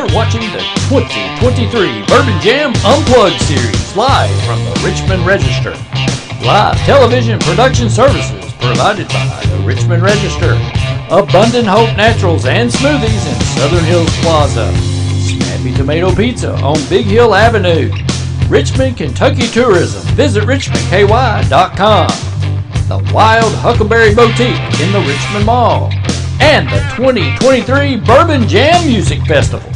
You're watching the 2023 Bourbon Jam Unplugged series live from the Richmond Register. Live television production services provided by the Richmond Register, Abundant Hope Naturals and Smoothies in Southern Hills Plaza, Snappy Tomato Pizza on Big Hill Avenue, Richmond, Kentucky Tourism. Visit richmondky.com. The Wild Huckleberry Boutique in the Richmond Mall, and the 2023 Bourbon Jam Music Festival.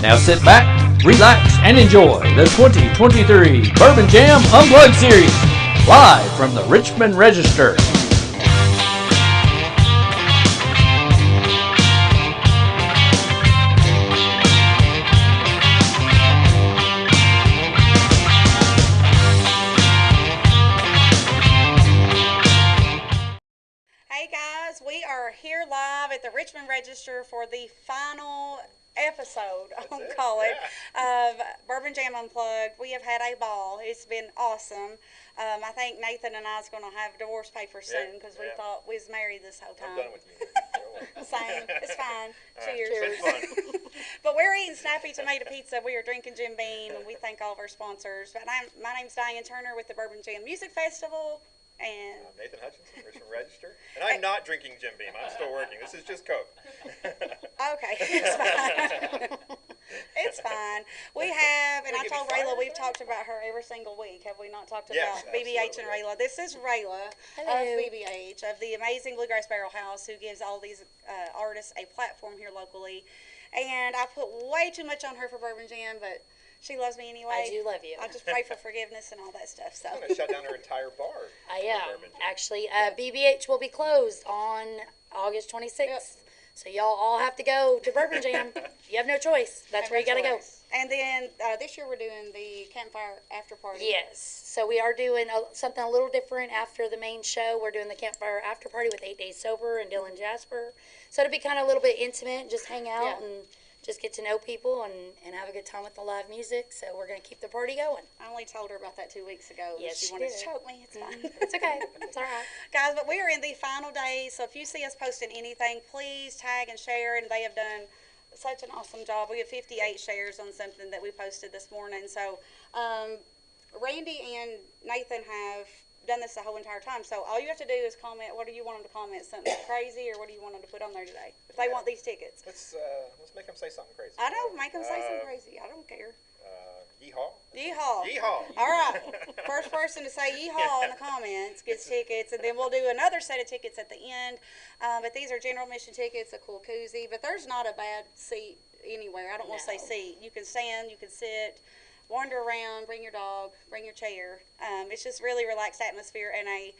Now sit back, relax, and enjoy the 2023 Bourbon Jam Unplugged series, live from the Richmond Register. We are here live at the Richmond Register for the final episode, I'll call it, of Bourbon Jam Unplugged. We have had a ball. It's been awesome. I think Nathan and I is going to have divorce papers soon because we thought we was married this whole time. I'm done with you. Same. It's fine. Cheers. Cheers. But we're eating Snappy Tomato Pizza. We are drinking Jim Beam, and we thank all of our sponsors. But my name's Diane Turner with the Bourbon Jam Music Festival. And Nathan Hutchinson, Richmond Register. And I'm not drinking Jim Beam. I'm still working. This is just Coke. Okay, it's fine. It's fine. We have, and I told Rayla we've talked about her every single week. Have we not talked about BBH and Rayla? This is Rayla of BBH, of the amazing Bluegrass Barrel House, who gives all these artists a platform here locally. And I put way too much on her for Bourbon Jam, but she loves me anyway. I do love you. I just pray for forgiveness and all that stuff. So I'm going to shut down her entire bar. I am. Actually, BBH will be closed on August 26th. Yep. So y'all all have to go to Bourbon Jam. You have no choice. That's where you got to go. And then this year we're doing the campfire after party. Yes. So we are doing something a little different after the main show. We're doing the campfire after party with 8 Days Sober and Dylan Jasper. So it'll be kind of a little bit intimate, just hang out and just get to know people and have a good time with the live music. So we're going to keep the party going. I only told her about that 2 weeks ago. Yes, she wanted to choke me. It's fine. It's okay. It's all right. Guys, but we are in the final days. So if you see us posting anything, please tag and share. And they have done such an awesome job. We have 58 shares on something that we posted this morning. So Randy and Nathan have done this the whole entire time. So all you have to do is comment. What do you want them to comment? Something crazy, or what do you want them to put on there today? If they want these tickets, let's make them say something crazy. I know, make them say something crazy. I don't care. Yeehaw. Yeehaw. Yeehaw. All right. First person to say yeehaw in the comments gets tickets, and then we'll do another set of tickets at the end. But these are general admission tickets, a cool koozie. But there's not a bad seat anywhere. I don't want to say seat. You can stand, you can sit, wander around, bring your dog, bring your chair. It's just really relaxed atmosphere and a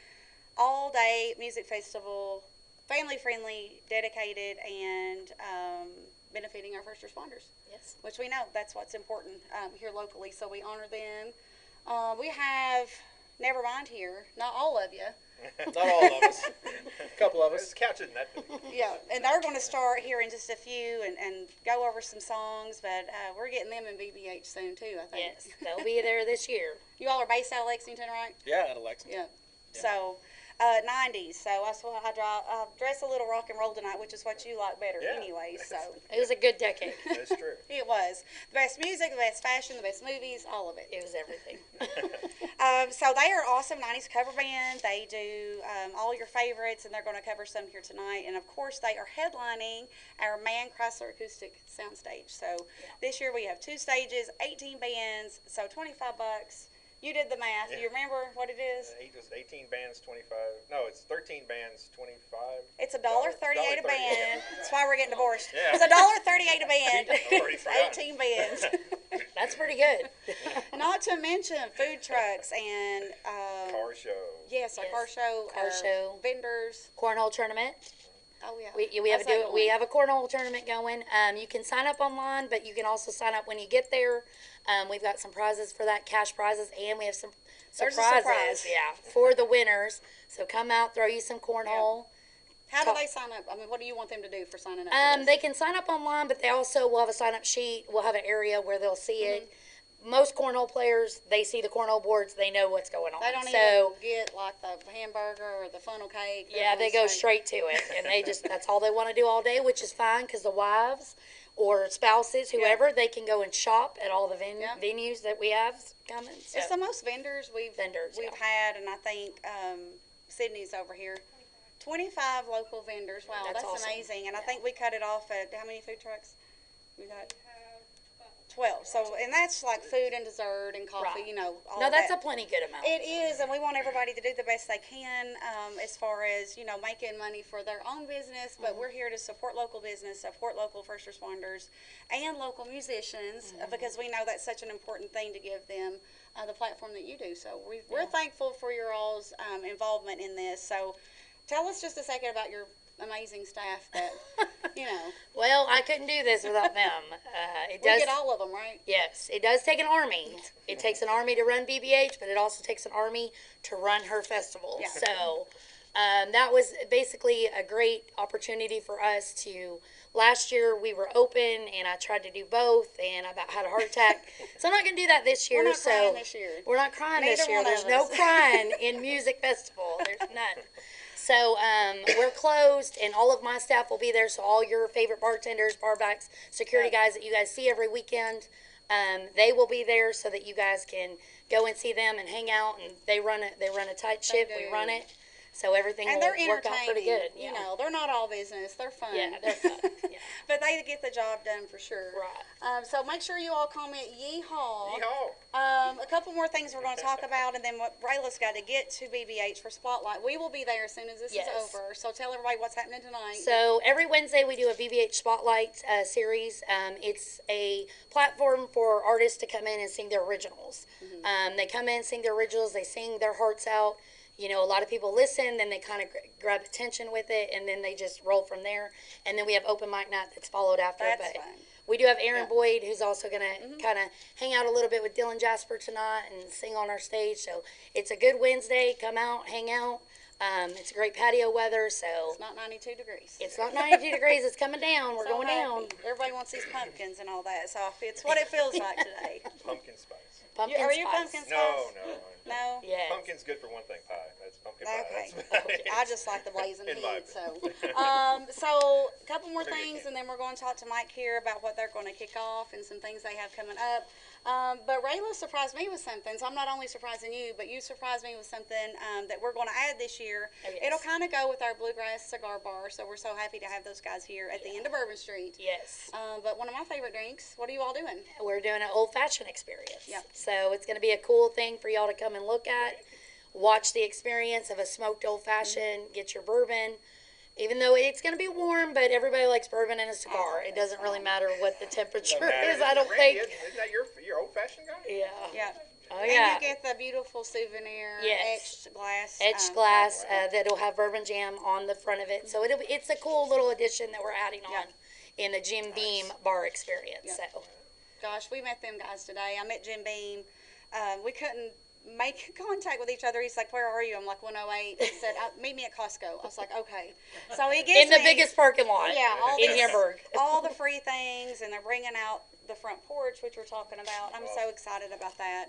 all-day music festival, family-friendly, dedicated, and benefiting our first responders. Yes. Which we know that's what's important here locally, so we honor them. We have Nvrmnd here, not all of you. Not all of us. A couple of us. Couch isn't that big. Yeah, and they're going to start here in just a few and go over some songs, but we're getting them in BBH soon too, I think. Yes, they'll be there this year. You all are based out of Lexington, right? Yeah, out of Lexington. Yeah. So, 90s. So that's why I dress a little rock and roll tonight, which is what you like better anyway. So it was a good decade. That's true. It was. The best music, the best fashion, the best movies, all of it. It was everything. So they are awesome 90s cover band. They do all your favorites, and they're going to cover some here tonight. And, of course, they are headlining our Man Chrysler Acoustic Soundstage. So this year we have 2 stages, 18 bands, so $25. You did the math. Do you remember what it is? 18 bands, 25. No, it's 13 bands, 25. It's $1.38 a band. That's why we're getting divorced. Yeah. It's $1.38 a band. It's 18 bands. That's pretty good. Not to mention food trucks and car show. Yes, a car show. Car show. Vendors. Cornhole tournament. Oh yeah. We have a cornhole tournament going. You can sign up online, but you can also sign up when you get there. We've got some prizes for that, cash prizes, and we have some surprises. For the winners. So come out, throw you some cornhole. How do they sign up? I mean, what do you want them to do for signing up? They can sign up online, but they also will have a sign up sheet. We'll have an area where they'll see it. Most cornhole players, they see the cornhole boards, they know what's going on. They don't even get like the hamburger or the funnel cake. Yeah, they go straight to it, and that's all they want to do all day, which is fine because the wives, or spouses, whoever, they can go and shop at all the Yeah. venues that we have coming. So. It's the most vendors we've had, and I think Sydney's over here. 25 local vendors. Wow, that's awesome. amazing. And I think we cut it off at how many food trucks? We got 12. So, and that's like food and dessert and coffee, Right. you know. All No, of that's that. a plenty good amount. It is, and we want everybody to do the best they can as far as, you know, making money for their own business, but we're here to support local business, support local first responders, and local musicians, because we know that's such an important thing to give them the platform that you do. So we're thankful for your all's involvement in this. So tell us just a second about your amazing staff that, you know. Well, I couldn't do this without them. We get all of them, right? Yes, it does take an army. It takes an army to run BBH, but it also takes an army to run her festival. Yeah. So that was basically a great opportunity for us to. Last year we were open, and I tried to do both, and I about had a heart attack. So I'm not going to do that this year. We're not crying this year. We're not crying Neither this year. one of There's no us. crying in music festival. There's none. So we're closed, and all of my staff will be there. So all your favorite bartenders, barbacks, security guys that you guys see every weekend, they will be there so that you guys can go and see them and hang out. And they run a tight ship. We run it, so everything And will they're work out pretty good. entertaining. You know, they're not all business. They're fun. Yeah, they're fun. Yeah. But they get the job done for sure. Right. So make sure you all comment yeehaw. Yeehaw. A couple more things we're going to talk about, and then what Rayla's got to get to BBH for Spotlight. We will be there as soon as this Yes. is over. So tell everybody what's happening tonight. So every Wednesday we do a BBH Spotlight series. It's a platform for artists to come in and sing their originals. They come in, sing their originals, they sing their hearts out. You know, a lot of people listen, then they kind of grab attention with it, and then they just roll from there. And then we have open mic night that's followed after. That's but fun. we do have Aaron Boyd, who's also going to kind of hang out a little bit with Dylan Jasper tonight and sing on our stage. So it's a good Wednesday. Come out, hang out. It's a great patio weather, so It's not 92 degrees. it's not 92 degrees. It's coming down. We're So going happy. down. Everybody wants these pumpkins and all that. So it's what it feels like today. Pumpkin spice. Pumpkin Are you spice. pumpkin spice? No. No? Yes. Pumpkin's good for one thing, pie. That's pumpkin pie. Okay. That's I just like the blazing In my heat. So a couple more Maybe things, again. and then we're going to talk to Mike here about what they're going to kick off and some things they have coming up. But Rayla surprised me with something, so I'm not only surprising you, but you surprised me with something that we're going to add this year. Oh, yes. It'll kind of go with our Bluegrass Cigar Bar, so we're so happy to have those guys here at the end of Bourbon Street. Yes. But one of my favorite drinks, what are you all doing? We're doing an old-fashioned experience. Yep. So it's going to be a cool thing for y'all to come and look at. Watch the experience of a smoked old-fashioned. Get your bourbon. Even though it's going to be warm, but everybody likes bourbon and a cigar. It doesn't really matter what the temperature is, I don't think. Isn't that your old-fashioned guy? Yeah. Yeah. Oh, And yeah. you get the beautiful souvenir Yes. etched glass. Etched glass that'll have Bourbon Jam on the front of it. So it's a cool little addition that we're adding on in the Jim Beam bar experience. Yeah. So Gosh, we met them guys today. I met Jim Beam. We couldn't make contact with each other. He's like, "Where are you?" I'm like, 108. He said, "Meet me at Costco." I was like, "Okay." So he gets in the me, biggest parking lot all in this- Hamburg. all the free things, and they're bringing out the front porch, which we're talking about. I'm so excited about that.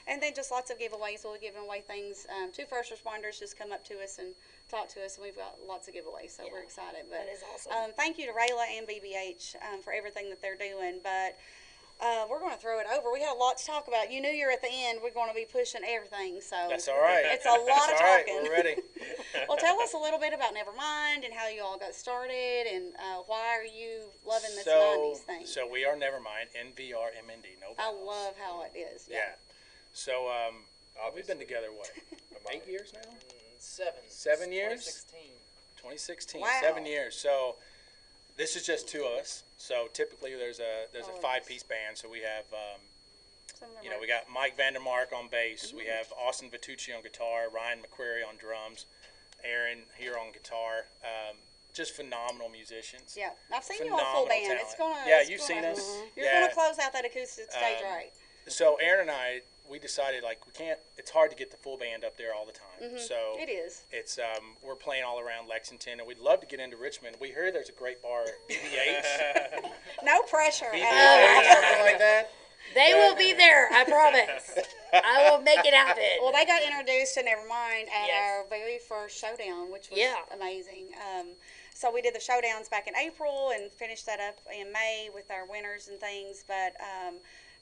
And then just lots of giveaways. We'll be giving away things. Two first responders just come up to us and talk to us, and we've got lots of giveaways, so we're excited. But That is awesome. thank you to Rayla and BBH for everything that they're doing. But we're going to throw it over. We had a lot to talk about. You knew you're at the end. We're going to be pushing everything. So That's all right. It's a lot That's of all right. talking. We're ready. Well, tell us a little bit about Nvrmnd and how you all got started, and why are you loving this 90s thing? So we are Nvrmnd, Nvrmnd. No I vowels. love how it is. Yeah. So we've been Obviously. together, what, 8 years now? 7 years? 2016. 2016. Wow. 7 years. So this is just two of us. So typically there's a Oh, five-piece band. So we have Some of them you know, are- we got Mike Vandermark on bass. We have Austin Vitucci on guitar, Ryan McQuarrie on drums, Aaron here on guitar. Just phenomenal musicians. Yeah, I've seen you on full Phenomenal band. It's talent. gonna. Yeah, it's you've gonna- seen us. You're Yeah. gonna close out that acoustic stage, right? So Aaron and I, we decided like we can't. It's hard to get the full band up there all the time. So It is. it's we're playing all around Lexington, and we'd love to get into Richmond. We heard there's a great bar, BBH, No pressure. at all. BBH, something like that. They will be there, I promise. I will make it happen. Well, they got introduced to Nevermind at Yes. our very first showdown, which was Yeah. amazing. So we did the showdowns back in April and finished that up in May with our winners and things. But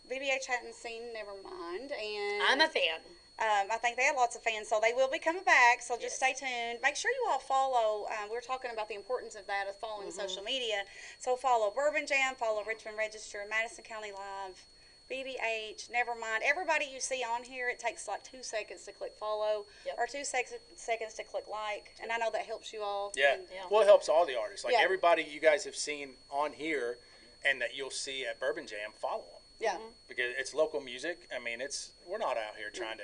BBH hadn't seen Nevermind, and I'm a fan. I think they had lots of fans, so they will be coming back. So just stay tuned. Make sure you all follow. We were talking about the importance of that, of following social media. So follow Bourbon Jam, follow Richmond Register, Madison County Live, BBH, Nevermind. Everybody you see on here, it takes like 2 seconds to click follow or 2 seconds to click like. And I know that helps you all. Yeah. And, Well, it helps all the artists. Like Yeah. everybody you guys have seen on here and that you'll see at Bourbon Jam, follow them. yeah. Because it's local music. I mean, we're not out here trying to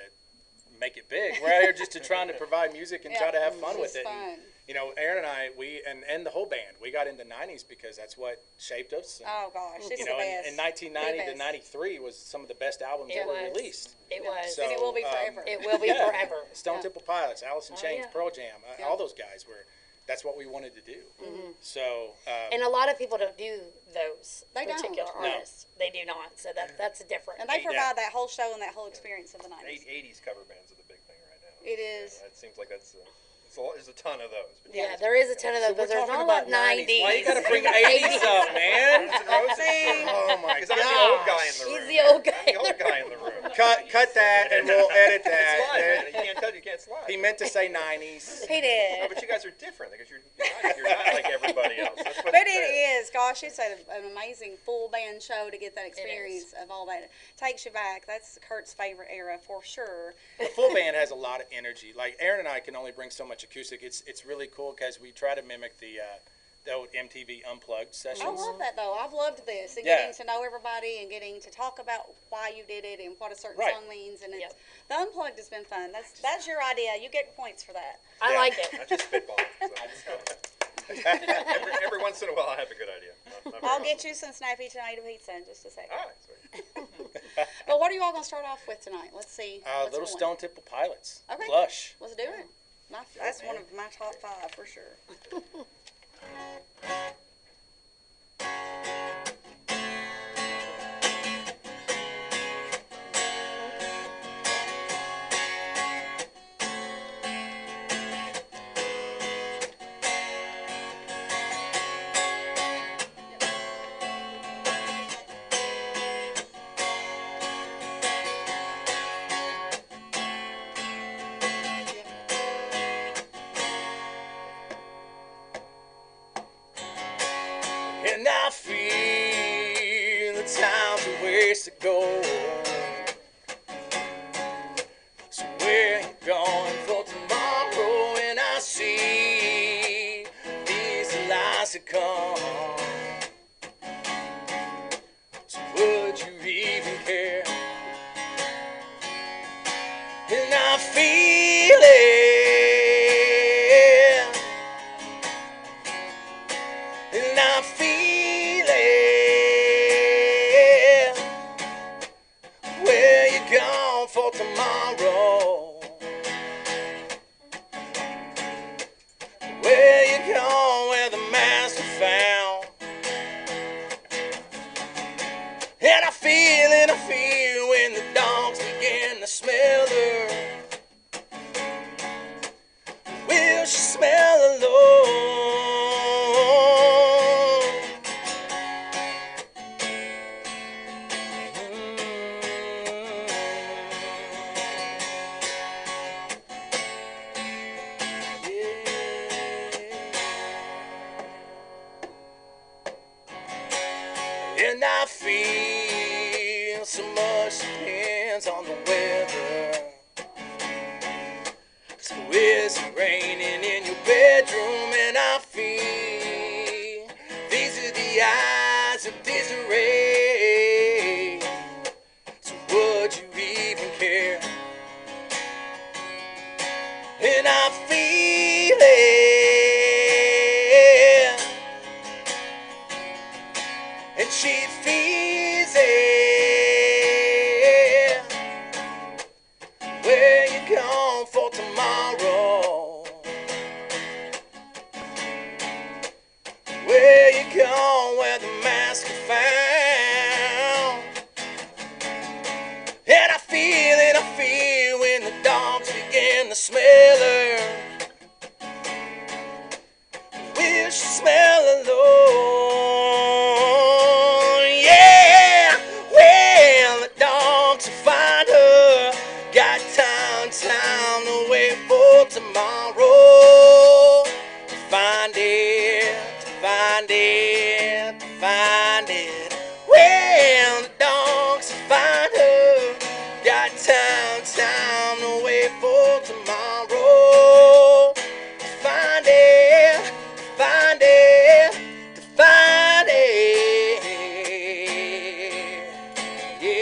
make it big. We're out here just trying to provide music and try to have fun with It's it. And, fun. you know, Aaron and I, and the whole band, we got into 90s because that's what shaped us. And, Oh gosh, it's you the know, best. in 1990 The to best. 93 was some of the best albums It ever was. released. It was. So, and it will be forever. It will be Yeah. forever. Stone Temple Pilots, Alice in Chains, yeah. Pearl Jam, all those guys were. That's what we wanted to do. So, And a lot of people don't do those They don't. particular No. artists. They do not. So that's a different. And they Yeah. provide that whole show and that whole experience of the 90s. 80s cover bands are the big thing right now. It is. It seems like there's a ton of those. Yeah, there is a ton of those, but we're there's talking not a about lot 90s. Why you got to bring 80s up, man? Oh my Because I'm the old guy god! in the room. He's the old guy. I'm the old guy in the room. Cut that, and we'll edit Slide, that. man. You can't slide. He meant to say 90s. He did. No, but you guys are different because you're not like everybody else. That's what But it it says. is, gosh, it's an amazing full band show to get that experience of all that. It takes you back. That's Kurt's favorite era for sure. The full band has a lot of energy. Like Aaron and I can only bring so much acoustic. It's really cool because we try to mimic the old MTV Unplugged sessions. I love that though. I've loved this and Yeah. getting to know everybody and getting to talk about why you did it and what a certain Right. song means. And it's, the Unplugged has been fun. That's your idea. You get points for that. I Yeah. like it. I just spitball. Every once in a while, I have a good idea. Not very I'll often. get you some Snappy tomato pizza in just a second. All right, sweet. But what are you all going to start off with tonight? Let's see. what's Little going. Stone Temple Pilots. Okay. Plush. Let's do it. That's one of my top 5 for sure. And I feel the time's a waste to go. So where you going for tomorrow? And I see these lies that come. So would you even care? And I feel it. And I feel it. Where you gone for tomorrow? Where you gone where the master found? And I feel when the dogs begin to smell her. Will she smell alone? And I feel so much depends on the weather. So is it raining in your bedroom? And I feel these are the eyes of Desiree. So would you even care? And I feel it. And she feels it. Where you gone for tomorrow? smeller. Will she smell alone? Yeah, well, the dogs will find her. Got time to wait for tomorrow. To find it, to find it, to find it. Well, the dogs will find her. Got time to wait for tomorrow. To find it, to find it, to find it. Yeah.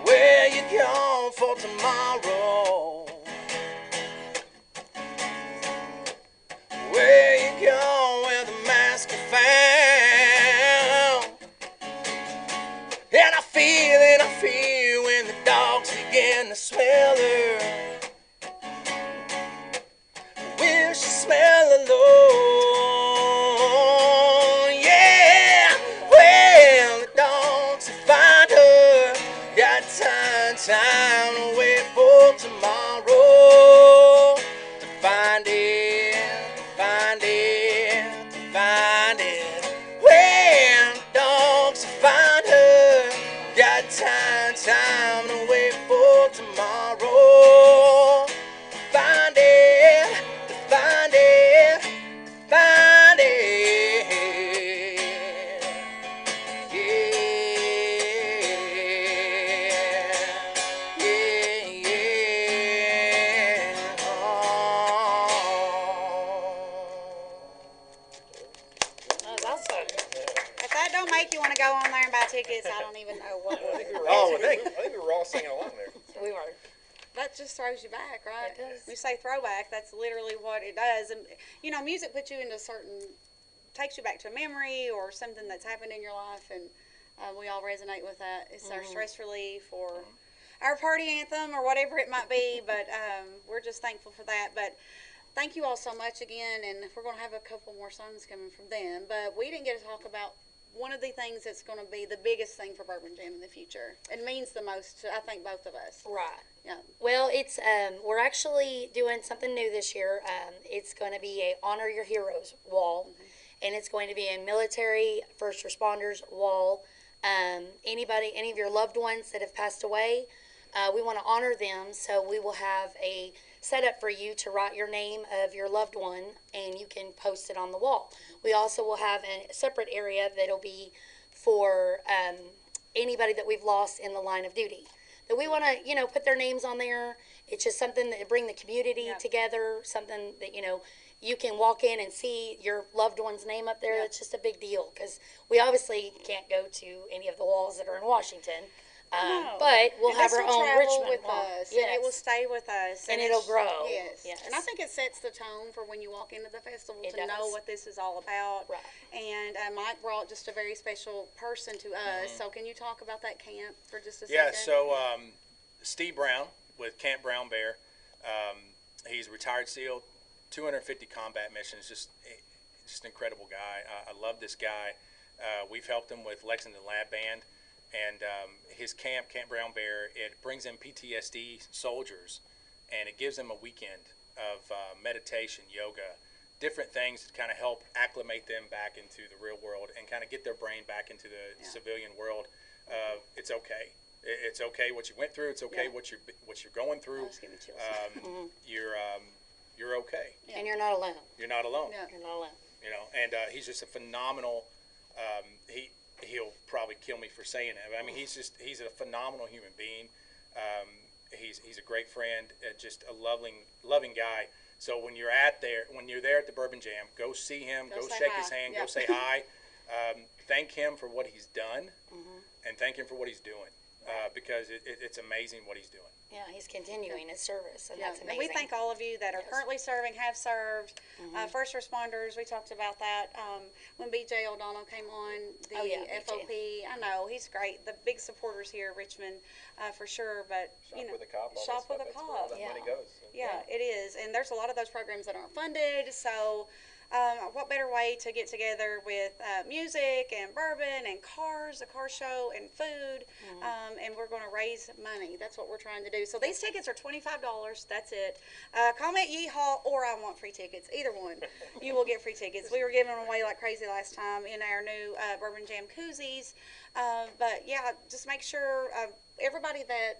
Where you going for tomorrow? Where you going where the mask is found? And I feel when the dogs begin to smell her. Will she smell alone? Yeah, well, the dogs will find her. Got time to wait for tomorrow. To find it, to find it, to find it. When the dogs will find her. Got time to wait for tomorrow. To find it, to find it, to find it. Yeah, yeah, yeah. Oh. That was awesome. If that don't make you want to go on there and buy tickets, I don't even know what would. Oh, I think we were all singing along there. We were. That just throws you back, right? It does. When you say throwback, that's literally what it does. And, you know, music puts you into takes you back to a memory or something that's happened in your life, and we all resonate with that. It's our stress relief or our party anthem or whatever it might be, but we're just thankful for that. But thank you all so much again, and we're going to have a couple more songs coming from them, but we didn't get to talk about one of the things that's going to be the biggest thing for Bourbon Jam in the future. It means the most to, I think, both of us. Right. Yeah. Well, it's we're actually doing something new this year. It's going to be a Honor Your Heroes wall, and it's going to be a military first responders wall. Any of your loved ones that have passed away, we want to honor them. So we will have a setup for you to write your name of your loved one, and you can post it on the wall. We also will have a separate area that'll be for anybody that we've lost in the line of duty. That we want to, put their names on there. It's just something that bring the community together. Something that you can walk in and see your loved one's name up there. It's just a big deal because we obviously can't go to any of the walls that are in Washington. No. But we'll And have this our will own travel Richmond with wall. us, Yes. and it will stay with us, And it'll it's- grow. Yes. Yes. And I think it sets the tone for when you walk into the festival It to know does. what this is all about. Right. And Mike brought just a very special person to us. So can you talk about that camp for just a Yeah, second? so Steve Brown with Camp Brown Bear, he's a retired SEAL, 250 combat missions, just an incredible guy. I love this guy. We've helped him with Lexington Lab Band, and his Camp Brown Bear, it brings in PTSD soldiers, and it gives them a weekend of meditation, yoga, different things to kind of help acclimate them back into the real world and kind of get their brain back into the civilian world. It's okay. It's okay what you went through. It's okay what you're going through. Just give me chills. You're okay. And you're not alone. You're not alone. Yeah. You're not alone. And he's just a phenomenal. He'll probably kill me for saying it. I mean, he's a phenomenal human being. He's a great friend, just a loving guy. So when you're there at the Bourbon Jam, go see him, go say shake hi. his hand, Yeah. go say hi. Thank him for what he's done, and thank him for what he's doing. because it's amazing what he's doing. Yeah, he's continuing his service, and Yeah, that's and amazing. we thank all of you that are currently serving, have served, first responders. We talked about that when BJ O'Donnell came on, the Oh, yeah, BJ. FOP. I know, he's great. The big supporters here at Richmond, for sure. But, Shop with a cop. all shop that with a stuff, that's where all cop. that money Yeah. goes. So. Yeah, it is. And there's a lot of those programs that aren't funded. So, what better way to get together with music and bourbon and cars, a car show and food, and we're going to raise money. That's what we're trying to do. So these tickets are $25. That's it. Comment yeehaw or I want free tickets. Either one. You will get free tickets. We were giving them away like crazy last time in our new Bourbon Jam koozies. But yeah, just make sure everybody that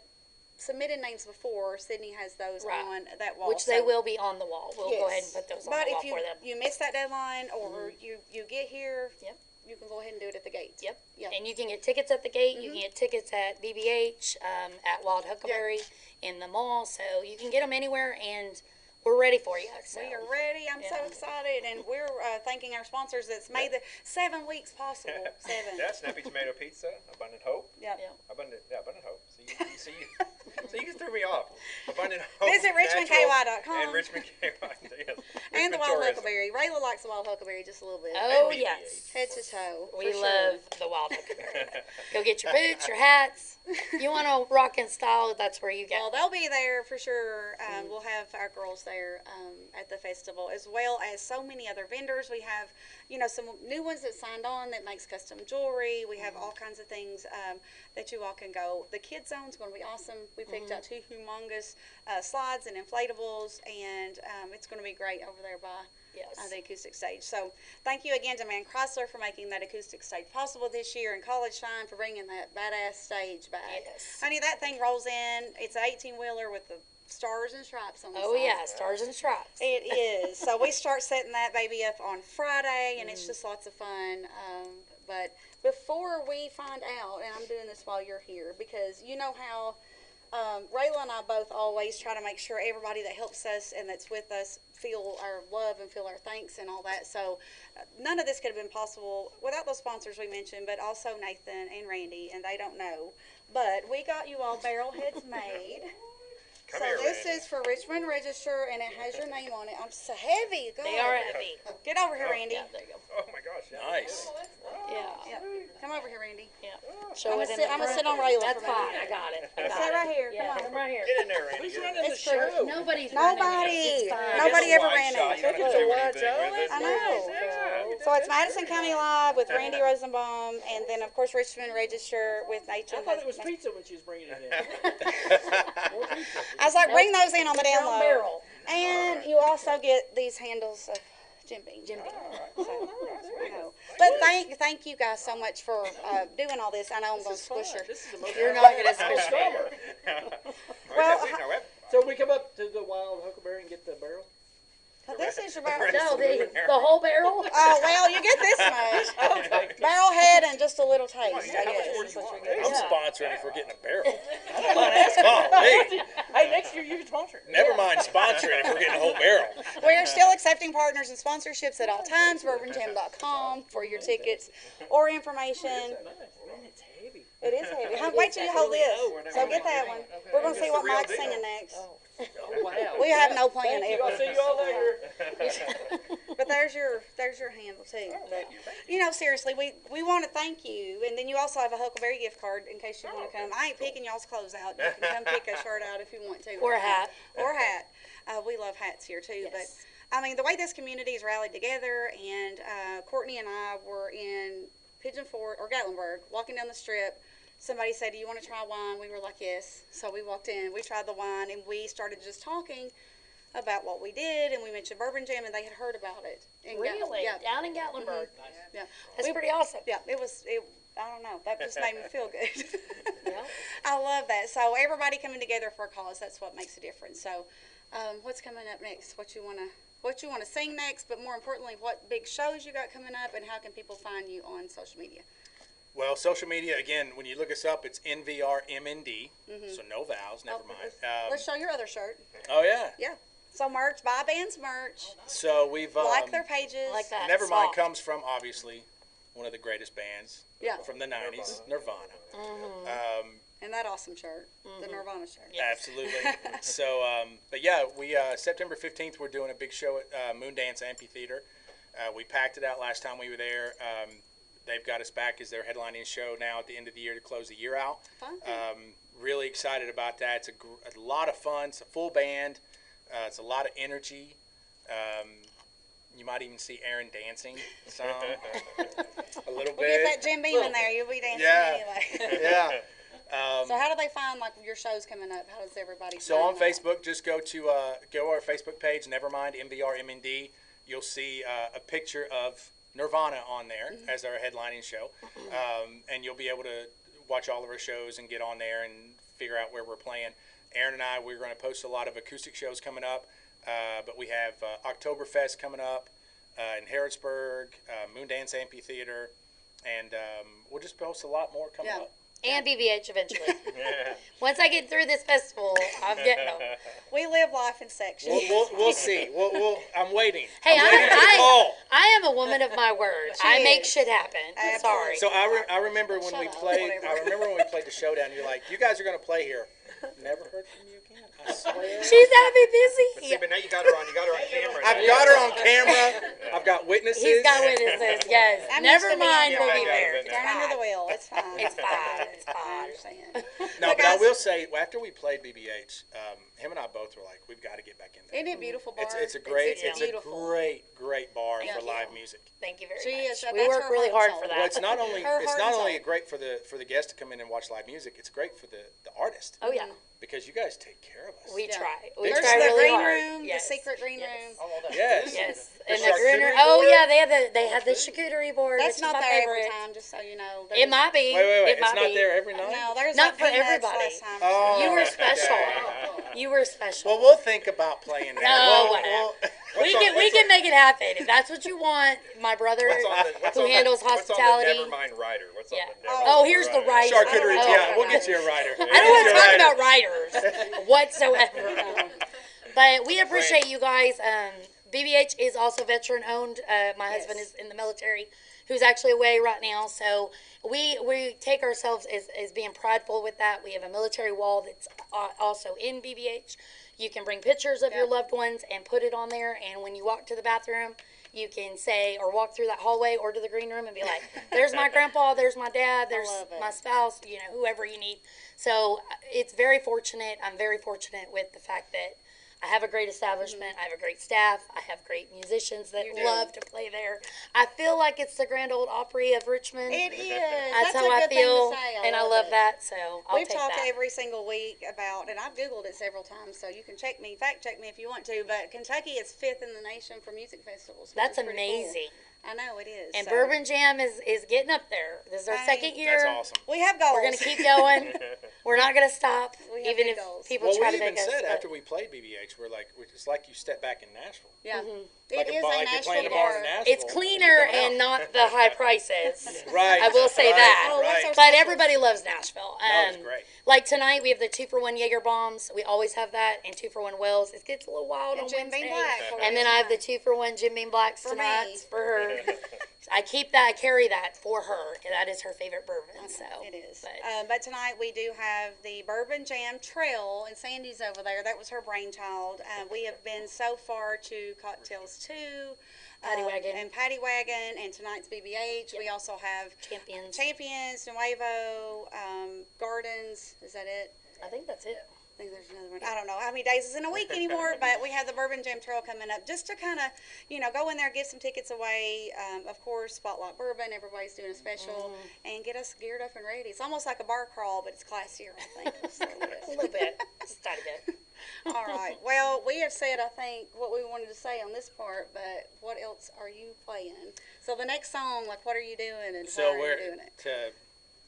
submitted names before, Sydney has those Right. on that wall. Which they So- will be on the wall. We'll go ahead and Yes. put those on But the wall if for them. you miss that deadline or you get here, Yep. you can go ahead and do it at the gate. Yep. Yep. And you can get tickets at the gate. You can get tickets at BBH, at Wild Huckleberry, in the mall. So you can get them anywhere, and we're ready for you. So. We are ready. I'm so Yeah. excited, and we're thanking our sponsors that's made the 7 weeks possible. 7. Yeah, Snappy Tomato Pizza, Abundant Hope. Yep. Yeah. Abundant Hope. So you threw me off. Abundant Hope. Visit RichmondKY.com. And RichmondKY. Yes. And the Richmond Wild Tourism. Huckleberry. Rayla likes the Wild Huckleberry just a little bit. Oh, And yes. Head to toe. We for love the Wild Huckleberry. Go get your boots, your hats. You want to rock in style, that's where you go. Well, they'll be there for sure. We'll have our girls there at the festival, as well as so many other vendors. We have, some new ones that signed on that makes custom jewelry. We have all kinds of things that you all can go. The kids zone's going to be awesome. We picked out 2 humongous slides and inflatables, and it's going to be great over there by Yes. the acoustic stage. So thank you again to Man Chrysler for making that acoustic stage possible this year, and College Shine for bringing that badass stage back. Yes. Honey, that thing rolls in. It's an 18-wheeler with the stars and stripes on the Oh, side. yeah, stars and stripes. It is. So we start setting that baby up on Friday, and it's just lots of fun. But before we find out, and I'm doing this while you're here, because you know how Rayla and I both always try to make sure everybody that helps us and that's with us feel our love and feel our thanks and all that. So none of this could have been possible without those sponsors we mentioned, but also Nathan and Randy, and they don't know. But we got you all barrel heads made. Come So here, this Randy. is for Richmond Register, and it has your name on it. I'm so heavy. God. They are heavy. Get over here, Randy. Yeah, there you go. Oh my gosh. Yeah. Nice. Yeah. Yep. Come over here, Randy. Yeah. I'm Show gonna it in sit- the I'm gonna front. sit on Rayla That's for a minute. fine. I got it. I got Sit it. right here. Yeah, Come on. come right here. Get in there, Randy. Who's Get in running there. the It's for show? nobody's Nobody. running. Nobody It's a ever wide ran shot. it. You don't have to It's a do wide anything show, with it. I know. So it's Madison County Live with Randy Rosenbaum, and then of course Richmond Register with Nathan. I thought it was pizza when she was bringing it in. More pizza. I was like, bring those in on the Your down own low. barrel. And you also get these handles of Jim Beam. Jim Beam. But thank you guys so much for doing all this. I know I'm going to squish her. This is the most. You're not going to squish her. summer. Well, So we come up to the Wild Huckleberry and get the barrel. This is your barrel. No, the whole barrel? Oh, well, you get this much. Okay. Barrel head and just a little taste, I How much guess. more do is you what want? you're getting. I'm sponsoring if we're getting a barrel. Hey, next year you can sponsor it. Never mind sponsoring if we're getting a whole barrel. We're still accepting partners and sponsorships at all times. BourbonJam.com for your tickets or information. Nice. Man, it's heavy. It is heavy. Wait till you hold this. So get that one. We're going to see what real Mike's deal. singing next. Oh, wow. We have no plan Thank you. I'll ever. see you all later. But there's your handle too. But, seriously, we want to thank you, and then you also have a Huckleberry gift card in case you want to come. I ain't picking y'all's clothes out. You can come pick a shirt out if you want to. Or a hat. Or a hat. We love hats here too. Yes. But I mean, the way this community has rallied together, and Courtney and I were in Pigeon Forge or Gatlinburg, walking down the strip. Somebody said, "Do you want to try wine?" We were like, "Yes." So we walked in, we tried the wine, and we started just talking about what we did, and we mentioned Bourbon Jam, and they had heard about it. In Really? Yeah. Down in Gatlinburg. Yeah. That's pretty awesome. Yeah, it was. I don't know. That just made me feel good. Yeah. I love that. So everybody coming together for a cause. That's what makes a difference. So, what's coming up next? What you wanna sing next? But more importantly, what big shows you got coming up, and how can people find you on social media? Well, social media, again, when you look us up, it's Nvrmnd, so no vowels, never mind. Let's show your other shirt. Oh, yeah. Yeah. So merch, buy bands merch, So we've, like their pages. I like that. Nevermind Soft. comes from, obviously, one of the greatest bands Yeah. from the 90s, Nirvana. And that awesome shirt, the Nirvana shirt. Absolutely. So, but yeah, we September 15th, we're doing a big show at Moondance Amphitheater. We packed it out last time we were there. They've got us back as their headlining show now at the end of the year to close the year out. Fun. Really excited about that. It's a lot of fun. It's a full band. It's a lot of energy. You might even see Aaron dancing some, a little We'll get bit. that Jim Beam in there. You'll be dancing Yeah. anyway. Yeah. So how do they find like your shows coming up? How does everybody? So find on that? Facebook, just go to our Facebook page, Nvrmnd, Nvrmnd. You'll see a picture of Nirvana on there as our headlining show, and you'll be able to watch all of our shows and get on there and figure out where we're playing. Aaron and I, we're going to post a lot of acoustic shows coming up, but we have Oktoberfest coming up in Harrodsburg, Moondance Amphitheater, and we'll just post a lot more coming Yeah. up. And BBH eventually. Once I get through this festival, I'm getting them. We live life in sections. We'll see. I'm waiting. Hey, I'm waiting for the call. I am a woman of my word. She I make is. shit happen. Sorry. So I remember when we up, played. whatever. I remember when we played the showdown. You're like, you guys are going to play here. Never heard from you again. I swear. She's happy busy. See, but now you got her on camera. I've got her on camera. I've got witnesses. He's got witnesses. Yes. I'm Never used to being mind. here. We'll be Yeah, there. I've been Turn under the wheel. It's fine. It's fine. It's I fine. understand. No, but guys- I will say, after we played BBH, him and I both were like, we've got to get back in there. Isn't it beautiful bar? It's a great, It's beautiful. great bar Thank for you. live music. Thank you very She much. is. We That's work her really heart hard for and that. Well, it's not only Her heart and soul. great for the guests to come in and watch live music. It's great for the artist Oh yeah, because you guys take care of us. we Yeah. try. We There's try the really green hard. room, Yes. the secret green Yes. room. Yes. Yes, The and the greener. charcuterie Oh board? yeah, they have the charcuterie board. That's which not is my there favorite. every time, just so you know. It might be. Wait. It It's might not be. there every night. No, there's Not like for peanuts everybody. last time. Oh. You were Okay. special. You were special. Well, we'll think about playing there. No, We'll- we can make it happen if that's what you want. My brother, who handles hospitality. What's on the Nevermind rider? What's Yeah. on the Nevermind Oh, here's the rider. Charcuterie, Oh, yeah, we'll okay. get you a rider. I don't want to talk about writers whatsoever. But we appreciate you guys. BBH is also veteran owned. My husband is in the military, who's actually away right now. So we take ourselves as being prideful with that. We have a military wall that's also in BBH. You can bring pictures of your loved ones and put it on there. And when you walk to the bathroom, you can say, or walk through that hallway or to the green room and be like, there's my grandpa, there's my dad, there's love it. my spouse, whoever you need. So it's very fortunate. I'm very fortunate with the fact that I have a great establishment. I have a great staff. I have great musicians that love to play there. I feel like it's the Grand Ole Opry of Richmond. It is. That's That's how a I good feel, thing to say. and I love it. that. So I'll We've take talked that. every single week about, and I've Googled it several times, so you can fact check me if you want to, but Kentucky is 5th in the nation for music festivals. Which That's is pretty cool. amazing. I know it is. And so. Bourbon Jam is getting up there. This is our I second mean, year. That's awesome. We have goals. We're gonna keep going. We're not gonna stop, We have even big if goals. people Well, try we to even make us. said but- after we played BBH, it's like you step back in Nashville. Yeah. Like It is like a you're Nashville playing a bar in bar. Nashville. It's cleaner and not the high prices. Right. I will say right, that. Oh, what's Right. our But special? everybody loves Nashville. No, it's great. Like tonight, we have the 2-for-1 Jaeger bombs. We always have that, and 2-for-1 Wells. It gets a little wild And on Jim Beam Wednesday. Black for And then I have the 2-for-1 Jim Beam Blacks For tonight me. for her. I keep that. I carry that for her. And that is her favorite bourbon. So It is. But But tonight we do have the Bourbon Jam Trail, and Sandy's over there. That was her brainchild. We have been so far to Cocktails 2. Paddy Wagon. And Paddy Wagon, and tonight's BBH. We also have Champions. Champions, Nuevo, Gardens. Is that it? I think that's it. I think there's another one. I don't know how many days is in a week anymore, but we have the Bourbon Jam Trail coming up just to kind of, go in there, give some tickets away. Of course, Spotlight Bourbon, everybody's doing a special, and get us geared up and ready. It's almost like a bar crawl, but it's classier, I think. So it A is. little bit. Just a tiny bit. All right. Well, we have said, I think, what we wanted to say on this part, but what else are you playing? So the next song, like, what are you doing, and So why are we're you doing it? to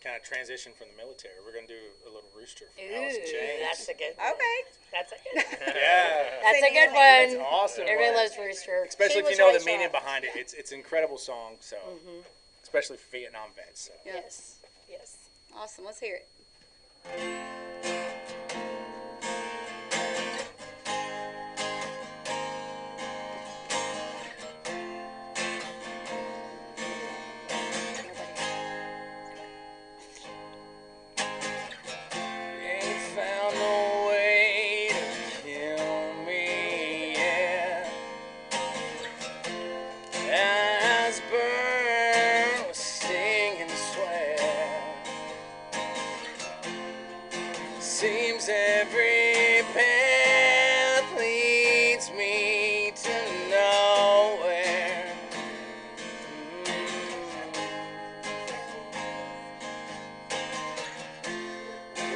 kind of transition from the military. We're gonna do a little Rooster from Ooh, Alice in Chains. that's a good one. Okay. That's a good one. Yeah. That's a Singing good It's one. awesome Everybody one. loves Rooster. Especially She if you was know the raised meaning right. behind it. It's an incredible song. So, especially for Vietnam vets. So. Yeah. Yes. Yes. Awesome. Let's hear it. seems every path leads me to nowhere.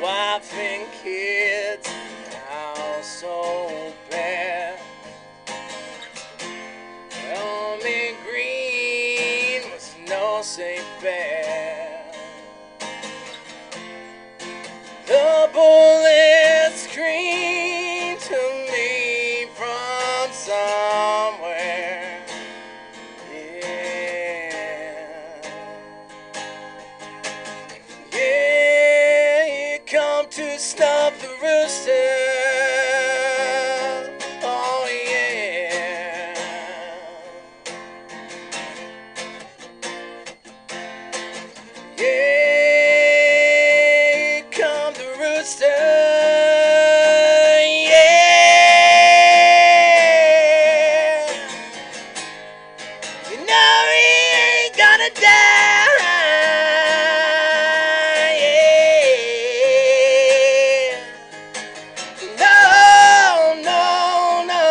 Wife and kids, house so bad. Elmy Green was no safe bet. The bullets scream to me from somewhere. Yeah, you come to snuff the rooster. Oh yeah. Yeah, come the rooster. Yeah. You know he ain't gonna die. Yeah. No, no, no.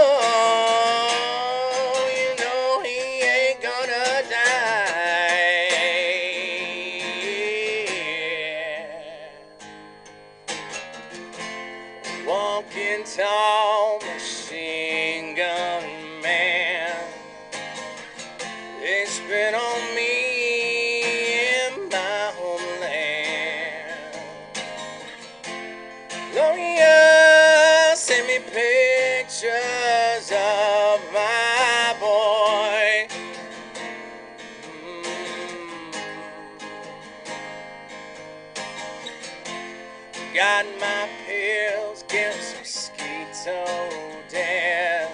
You know he ain't gonna die. Walking tall, machine gun man. They spit on me in my homeland. Gloria sent me pictures of my boy. Got my pills, against mosquito death.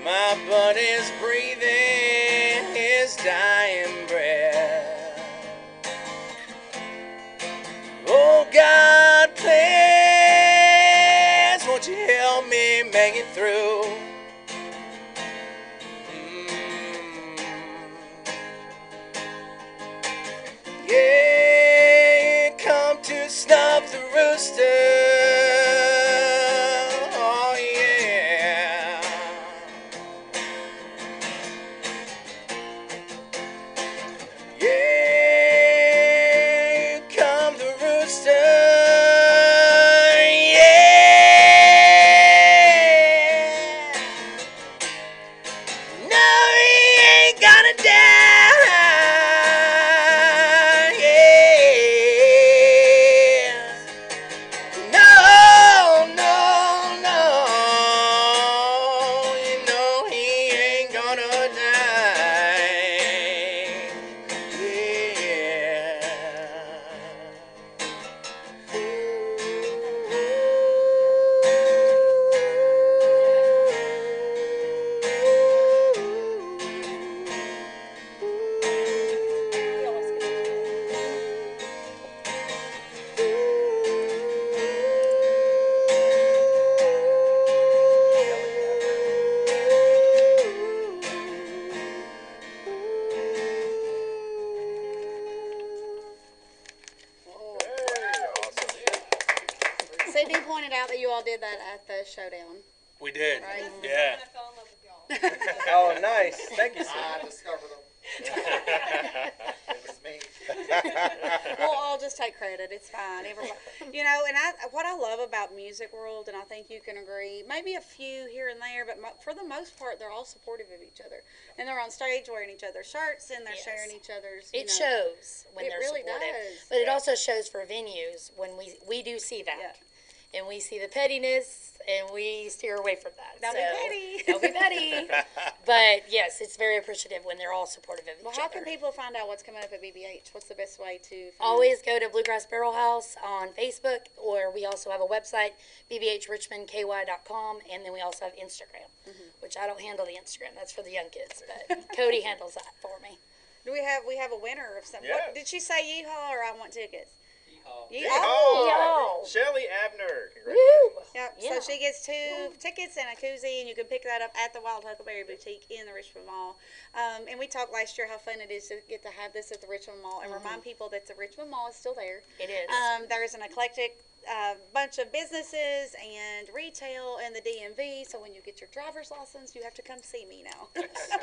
My buddy's breathing his dying breath. Oh God, please, won't you help me make it through? Yeah, come to snuff the rooster. Oh yeah. Yeah, come the rooster. Yeah. No, he ain't gonna die. Yeah. No, no, no. You know he ain't gonna die. Yeah. Sydney pointed out that you all did that at the showdown. We did. Right. Yeah. Oh, nice. Thank you, sir. I discovered them. It was me. We'll all just take credit. It's fine. Everybody, you know, and what I love about Music World, and I think you can agree, maybe a few here and there, but for the most part, they're all supportive of each other, and they're on stage wearing each other's shirts, and they're Yes. sharing each other's. It shows when It they're really supportive, does. but it also shows for venues when we do see that, Yeah. and we see the pettiness, and we steer away from that. Don't be petty. Don't be petty. But yes, it's very appreciative when they're all supportive of Well, each how other. can people find out what's coming up at BBH? What's the best way to find Always go to Bluegrass Barrel House on Facebook, or we also have a website, bbhrichmondky.com, and then we also have Instagram, which I don't handle the Instagram. That's for the young kids, but Cody handles that for me. Do we have a winner of something? Yes. What, did she say yeehaw or I want tickets? Yeehaw. Yeehaw! Yeehaw. Shelly Abner, Woo! congratulations. Yep. Yeah. So she gets 2 tickets and a koozie, and you can pick that up at the Wild Huckleberry Boutique in the Richmond Mall. And we talked last year how fun it is to get to have this at the Richmond Mall, and remind people that the Richmond Mall is still there. It is. There's an eclectic bunch of businesses and retail in the DMV. So when you get your driver's license, you have to come see me now.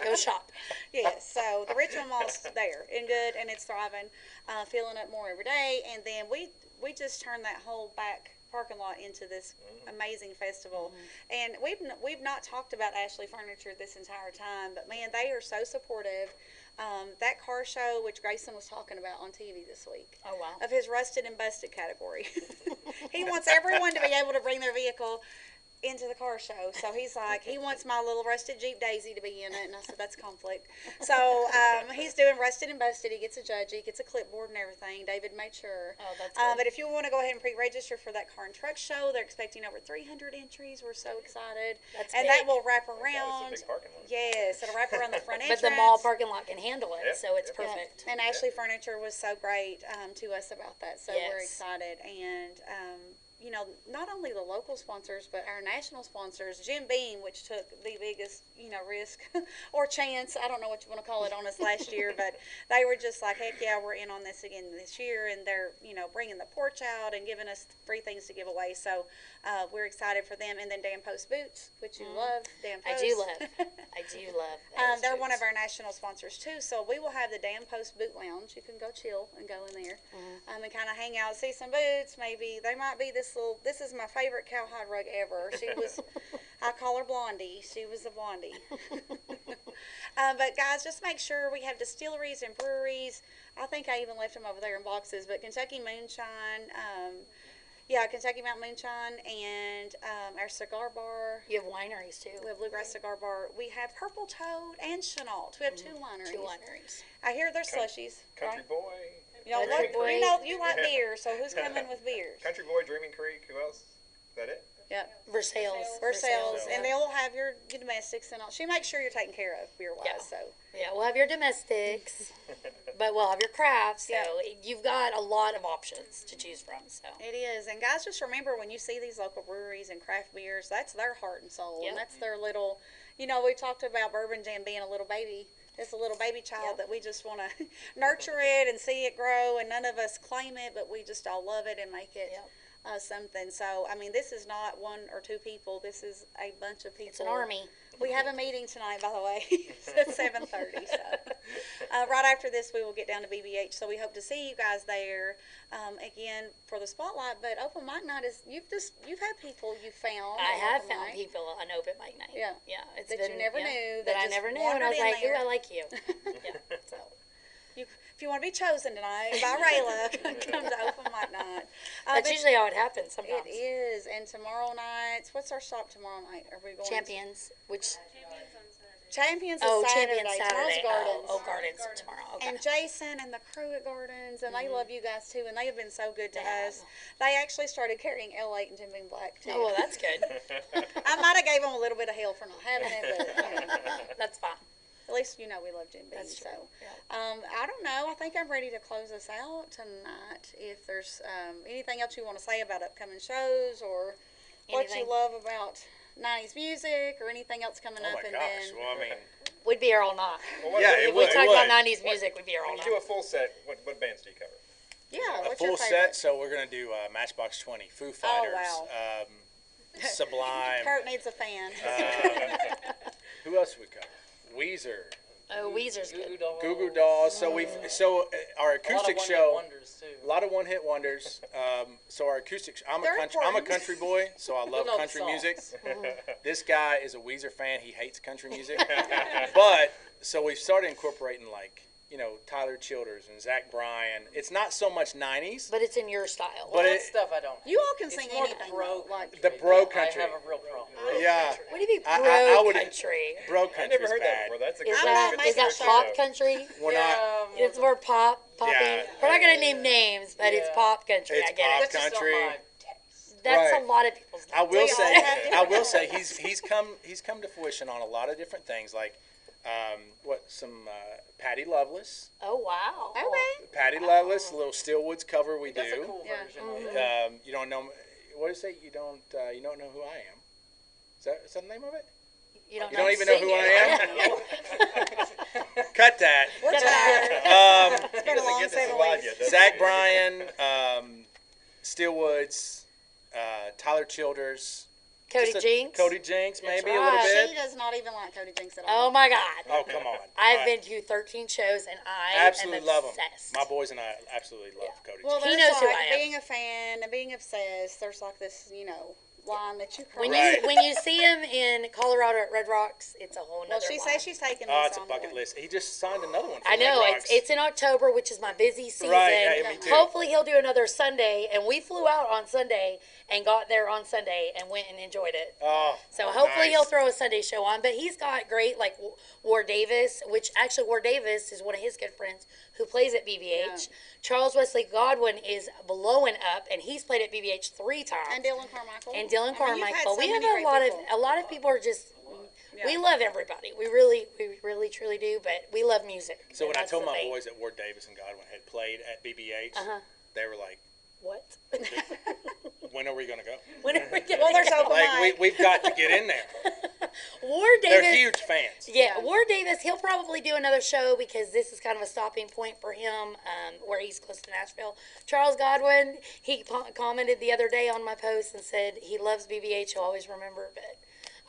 Go shop. Yes, so the Richmond Mall's there and good, and it's thriving, filling up more every day. And then we just turned that whole back parking lot into this amazing festival. And we've not talked about Ashley Furniture this entire time, but man, they are so supportive. That car show, which Grayson was talking about on TV this week, Oh, wow. of his rusted and busted category. He wants everyone to be able to bring their vehicle into the car show. So he's like, he wants my little rusted Jeep Daisy to be in it. And I said, that's conflict. So he's doing rusted and busted. He gets a judge. He gets a clipboard and everything. David made sure. Oh, that's good. But if you want to go ahead and pre-register for that car and truck show, they're expecting over 300 entries. We're so excited. That's and big. that will wrap That around. was a big parking lot. Yes, it'll wrap around the front But entrance. the mall parking lot can handle it, Yep. so it's Yep. perfect. And Ashley Furniture was so great to us about that. So we're Yes. excited. And, you know, not only the local sponsors, but our national sponsors, Jim Beam, which took the biggest, you know, risk or chance, I don't know what you want to call it, on us last year, but they were just like, heck yeah, we're in on this again this year. And they're, you know, bringing the porch out and giving us free things to give away. So we're excited for them. And then Dan Post Boots, which you love, Dan I Post. do love. I do love. those They're one boots. of our national sponsors too, so we will have the Dan Post Boot Lounge. You can go chill and go in there, and kind of hang out, see some boots. Maybe they might be this little. This is my favorite cowhide rug ever. She was, I call her Blondie. She was a blondie. But guys, just make sure we have distilleries and breweries. I think I even left them over there in boxes. But Kentucky Moonshine. Kentucky Mountain Moonshine and our cigar bar. You have wineries too. We have Bluegrass Cigar Bar. We have Purple Toad and Chenault. We have two wineries. Two wineries. I hear they're slushies. Country right? Boy. Y'all Country love, Boy. you know, you like beer, so who's coming with beers? Country Boy, Dreaming Creek. Who else? Is that it? Yep. Versailles. Versailles, Yeah. and they'll have your domestics and all. She makes sure you're taken care of beer-wise, Yeah. so. Yeah, we'll have your domestics, but we'll have your crafts. So Yeah. you've got a lot of options to choose from. So It is, and guys, just remember when you see these local breweries and craft beers, that's their heart and soul, Yep. and that's their little, you know, we talked about Bourbon Jam being a little baby. It's a little baby child Yep. that we just want to nurture it and see it grow, and none of us claim it, but we just all love it and make it Yep. something. So, I mean, this is not one or two people. This is a bunch of people. it's an army. We have a meeting tonight, by the way. It's at 7:30. So, right after this, we will get down to BBH. So we hope to see you guys there again for the spotlight. But open mic night is you've had people you found. I on have open found mic. people on open mic night. Yeah. Yeah. It's That been, you never yeah, knew, That that I just never knew, and I was wandered in like, ooh, there. I like you. Yeah. So. If you want to be chosen tonight by Rayla, come to open mic night. That's But usually how it happens sometimes. it is. And tomorrow night, what's our stop tomorrow night? Are we going? Champions, which Champions is Champions Saturday. Saturday. Tomorrow's Gardens. Oh, Gardens tomorrow. Okay. And Jason and the crew at Gardens, and they love you guys too, and they have been so good to They have. us. They actually started carrying L8 and Jim Beam Black too. Oh, well, that's good. I might have gave them a little bit of hell for not having it, but you know, That's fine. at least you know we love Jim Beam. That's true. So, Yeah. I don't know. I think I'm ready to close us out tonight. If there's anything else you want to say about upcoming shows or what you Anything. love about 90s music or anything else coming Oh up, my and gosh. then Well, I mean, We'd be here all night. yeah, If it we would. talked about 90s music, we'd be here all When night. you do a full set, what bands do you cover? yeah, A what's your full favorite? set, so we're gonna do Matchbox 20, Foo Fighters, wow. Sublime. Kurt needs a fan. Who else we cover? Weezer, Oh, Weezer's good. Goo Goo Dolls. So our acoustic show. Wonders too. A lot of one-hit wonders. So our acoustic. I'm They're a important. country boy, so I love know the country songs. music. This guy is a Weezer fan. He hates country music, but so we've started incorporating Tyler Childers and Zach Bryan. It's not so much '90s, But it's in your style. but That it, stuff I don't. You all can It's sing more anything, bro though, like the bro I country. have a real problem. Yeah, What do you mean I bro would- country? bro I country's never heard that bad. before. That's a Is good that make is that sure. pop country? We're not. It's more poppy. Yeah. We're not gonna name names, but it's Yeah. pop country. It's I get pop it. That's just country. not my taste. That's Right. a lot of people's. I will We all have say, different he's come to fruition on a lot of different things, like some Patty Loveless, Oh wow. Okay. Patty Loveless, a little Stillwoods cover we That's a do. cool Yeah. version. You don't know what is it? You don't know who I am. Is that the name of it? You don't, You don't even know who I am. Cut that. We're tired. It's He been a doesn't long get this 7 live weeks. yet, does he? Zach Bryan, Stillwoods. Tyler Childers. Cody Jinks. Cody Jinks, maybe a right. little She bit. does not even like Cody Jinks at all. Oh my God. Oh, come on. I've been to 13 shows and I Absolutely am love him. obsessed. My boys and I absolutely love Cody Well, Jinks. He there's knows who like I am. being a fan and being obsessed. There's like this, line that you cross. When you see him in Colorado at Red Rocks, it's a whole nother Well, she line. says she's taking me. Oh, it's so a I'm bucket going. list. He just signed another one for I know Red Rocks. it's in October, which is my busy season. Right, yeah, me too. Hopefully he'll do another Sunday, and we flew out on Sunday and got there on Sunday and went and enjoyed it. Oh, So hopefully nice. he'll throw a Sunday show on. But he's got great like Ward Davis, which actually Ward Davis is one of his good friends who plays at BBH. Yeah. Charles Wesley Godwin is blowing up, and he's played at BBH 3 times. And Dylan Carmichael. And Dylan I mean, you've had Carmichael. so We have many great people. a lot of people are just. We Yeah. love everybody. We really truly do. But we love music. So and when I that's told the my thing. boys that Ward Davis and Godwin had played at BBH, Uh-huh. they were like, What? when are we going to go? When are we gonna Well, there's open Like, mic. we've got to get in there. Ward Davis. They're huge fans. Yeah, Ward Davis, he'll probably do another show because this is kind of a stopping point for him where he's close to Nashville. Charles Godwin, he commented the other day on my post and said he loves BBH, he'll always remember, but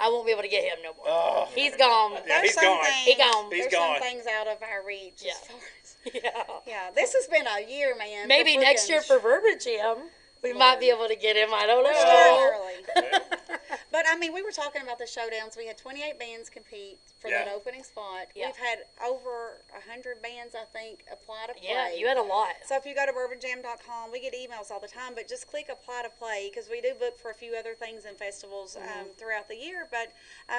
I won't be able to get him no more. Oh. He's gone. Yeah, There's he's some gone. things- He gone. He's There's gone. some things out of our reach. Yeah. As far as, Yeah. yeah, this has been a year, man. for Maybe next year bookings. for Bourbon Jam, we might be able to get him. I don't know. Starting early. But I mean, we were talking about the showdowns. We had 28 bands compete for that Yeah. opening spot. Yeah. We've had over 100 bands, I think, apply to play. Yeah, you had a lot. So if you go to bourbonjam.com, we get emails all the time, but just click apply to play because we do book for a few other things and festivals throughout the year. But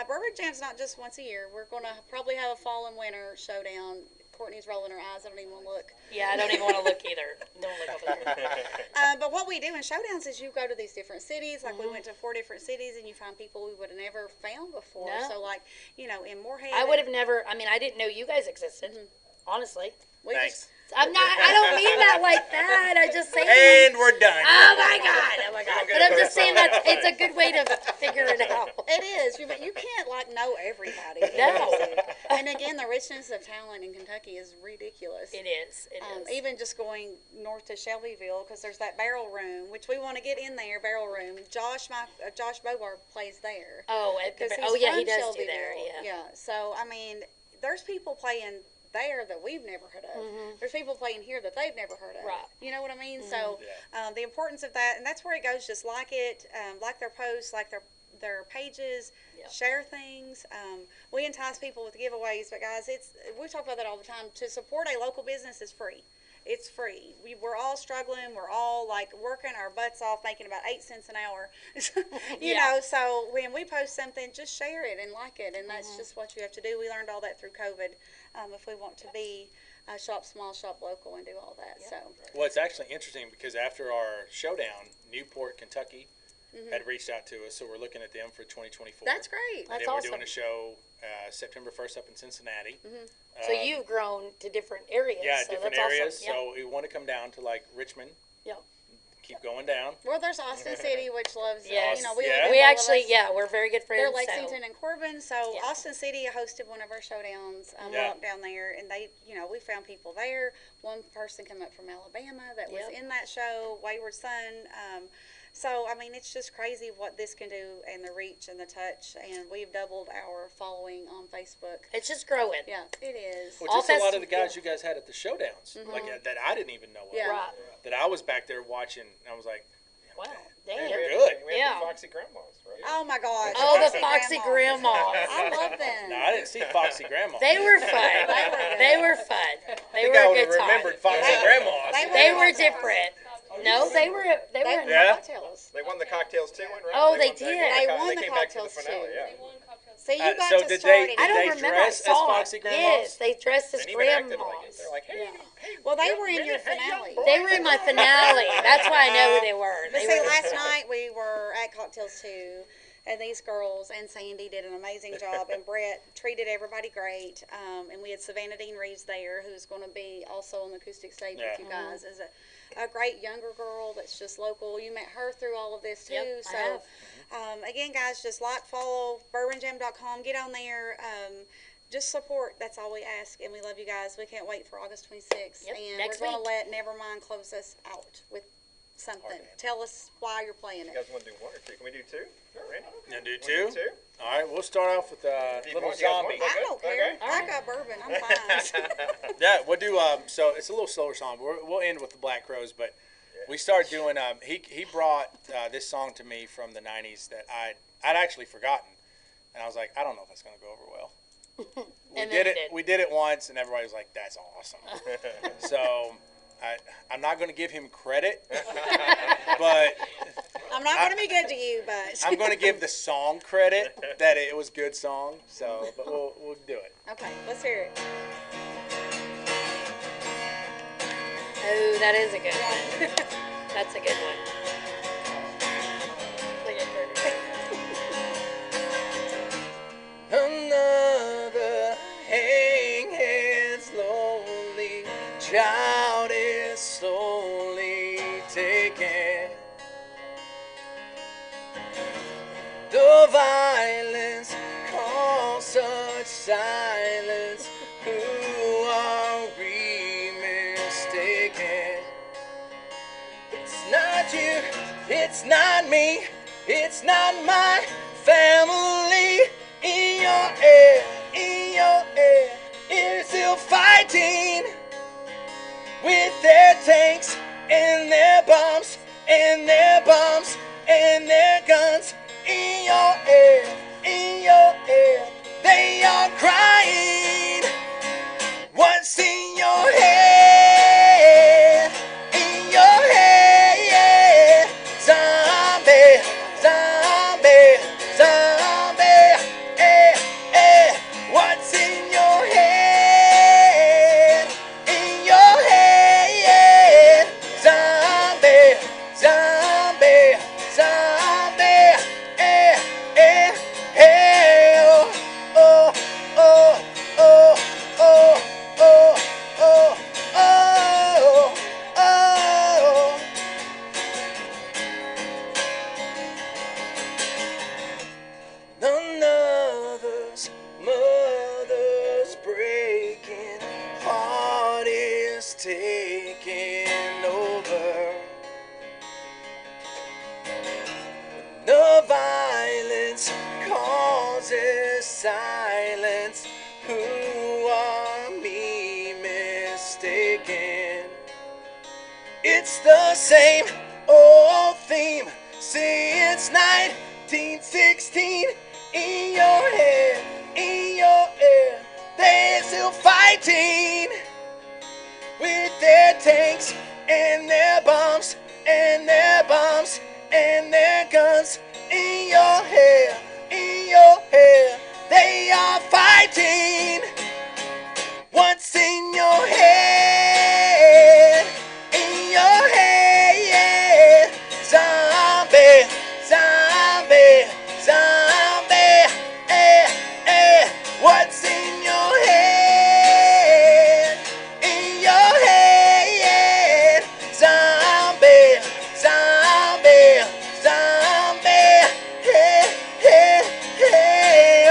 Bourbon Jam's not just once a year. We're going to probably have a fall and winter showdown. Courtney's rolling her eyes. I don't even want to look. Yeah, I don't even want to look either. Don't look over there. But what we do in showdowns is you go to these different cities. Like we went to 4 different cities, and you find people we would have never found before. No. So like in Moorhead, I would have never, I mean, I didn't know you guys existed, honestly. we Thanks. just I don't mean that like that. I just saying. And we're done. Oh my God. But I'm just saying that it's a good way to figure it out. It is, but you can't like know everybody. No. And again, the richness of talent in Kentucky is ridiculous. It is. It is. Even just going north to Shelbyville, because there's that barrel room, which we want to get in there. Barrel room. Josh Bobar plays there. Oh, Because yeah, he does do there. Yeah. So I mean, there's people playing there that we've never heard of. There's people playing here that they've never heard of. Right. You know what I mean? So the importance of that, and that's where it goes. Just like it, like their posts, like their pages, Yep. share things. We entice people with giveaways, but guys, we talk about that all the time. To support a local business is free. It's free. We're all struggling. We're all like working our butts off, making about 8 cents an hour. you Yeah. know, so when we post something, just share it and like it, and that's just what you have to do. We learned all that through COVID. If we want to be shop small, shop local, and do all that. So Well, it's actually interesting because after our showdown, Newport, Kentucky, had reached out to us, so we're looking at them for 2024. that's great. That's and then we're awesome. doing a show September 1st up in Cincinnati. So you've grown to different areas. Yeah, so different that's areas. Awesome. So we want to come down to like Richmond, Yep. keep going down. Well, there's Austin City, which loves, Yes. you know, we, Yeah. live in We both of actually, us. yeah, we're very good friends. They're so- Lexington and Corbin, so Yeah. Austin City hosted one of our showdowns. Yeah. Walked down there, and they, we found people there. One person came up from Alabama that was Yep. in that show, Wayward Son. So, I mean, it's just crazy what this can do, and the reach and the touch, and we've doubled our following on Facebook. It's just growing. Yeah, it is. Well, All just a lot of the festi- guys you guys had at the showdowns, like that I didn't even know of. Yeah. Right. That I was back there watching, and I was like, Wow. they're Damn. good. We had Yeah. the Foxy Grandmas, right? Oh, my gosh. Oh, the Foxy Grandmas. I love them. No, I didn't see Foxy Grandma. They were fun. They were fun. They were a good time. remembered Foxy Grandmas. They were different. No, they were. They They were. won Yeah. cocktails. They won the cocktails too, right? Oh, they won- did. They won the came back to the cocktails, finale, too. yeah. So you got so to did start they- it. I don't they remember. dress I as saw Foxy it. Grandmas? Yes, they dressed as And even acted like it. grandmas. They're like, hey, hey. Well, they young were in your minute, hey, young finale. boy. They were in my finale. That's why I know who they were. But They see, were. last night we were at Cocktails 2, and these girls and Sandy did an amazing job, and Brett treated everybody great. And we had Savannah Dean Reeves there, who's going to be also on the acoustic stage Yeah. with you guys, as a great younger girl that's just local. You met her through all of this too. Yep, I so, have. again, guys, just like, follow, bourbonjam.com, get on there. Just support. That's all we ask, and we love you guys. We can't wait for August 26th, Yep, and next we're going to week. let Nvrmnd close us out with something. Tell us why you're playing You it. guys want to do one or two? Can we do two? Randy? Now do Wanna two? All right, we'll start off with a Do you little want- you guys want zombie. one? I don't care. Okay. I got bourbon. I'm fine. Yeah, we'll do. So it's a little slower song. But we'll end with the Black Crows. But we started doing. He brought this song to me from the '90s that I'd actually forgotten, and I was like, I don't know if it's gonna go over well. And then it did. We did it once, and everybody was like, "That's awesome." So I'm not going to give him credit, but I'm not going to be good to you, but. I'm going to give the song credit that it was a good song. So, but we'll do it. Okay, let's hear it. Oh, that is a good one. That's a good one. Look at Kurt. Another hanghead's lonely child is slowly taken. The violence calls such silence. Who are we mistaken? It's not you, it's not me, it's not my family. In your air, is still fighting with their tanks and their bombs and their bombs and their guns. In your air, they are crying. What's in your head? In your head, zombie, zombie, zombie. What's in your head? In your head, zombie, zombie, zombie. Oh, oh, oh, oh, oh, oh, oh, oh, oh. Another's mother's breaking heart is taking over. The violence causes silence. Who are me mistaken? It's the same old theme since 1916. In your head, they're still fighting with their tanks and their bombs and their bombs and their guns. In your hair, they are fighting. What's in your head? In your head, zombie, zombie, zombie. What's in your head? In your head, zombie, zombie, zombie.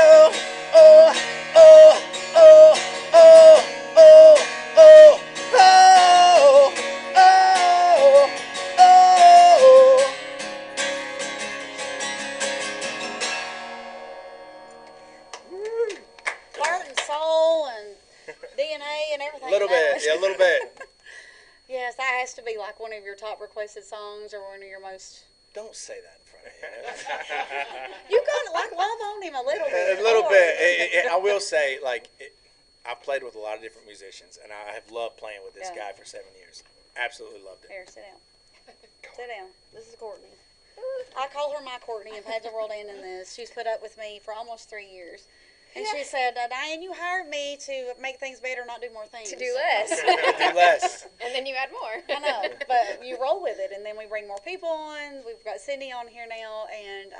Oh, oh, oh, oh, oh, oh, oh, oh, oh, oh. Heart and soul and DNA and everything. A little bit, yeah, a little bit. Yes, that has to be like one of your top requested songs or one of your most. Don't say that in front of him. You gotta like love on him a little bit. A little Lord. bit. I will say, I played with a lot of different musicians, and I have loved playing with this Yeah. guy for 7 years. Absolutely loved it. Here, sit down. Sit down. This is Courtney. I call her my Courtney and Pads the World End in this. She's put up with me for almost 3 years. And she said, Diane, you hired me to make things better, not do more things. To do less. Do less. And then you add more. I know, but you roll with it, and then we bring more people on. We've got Cindy on here now, and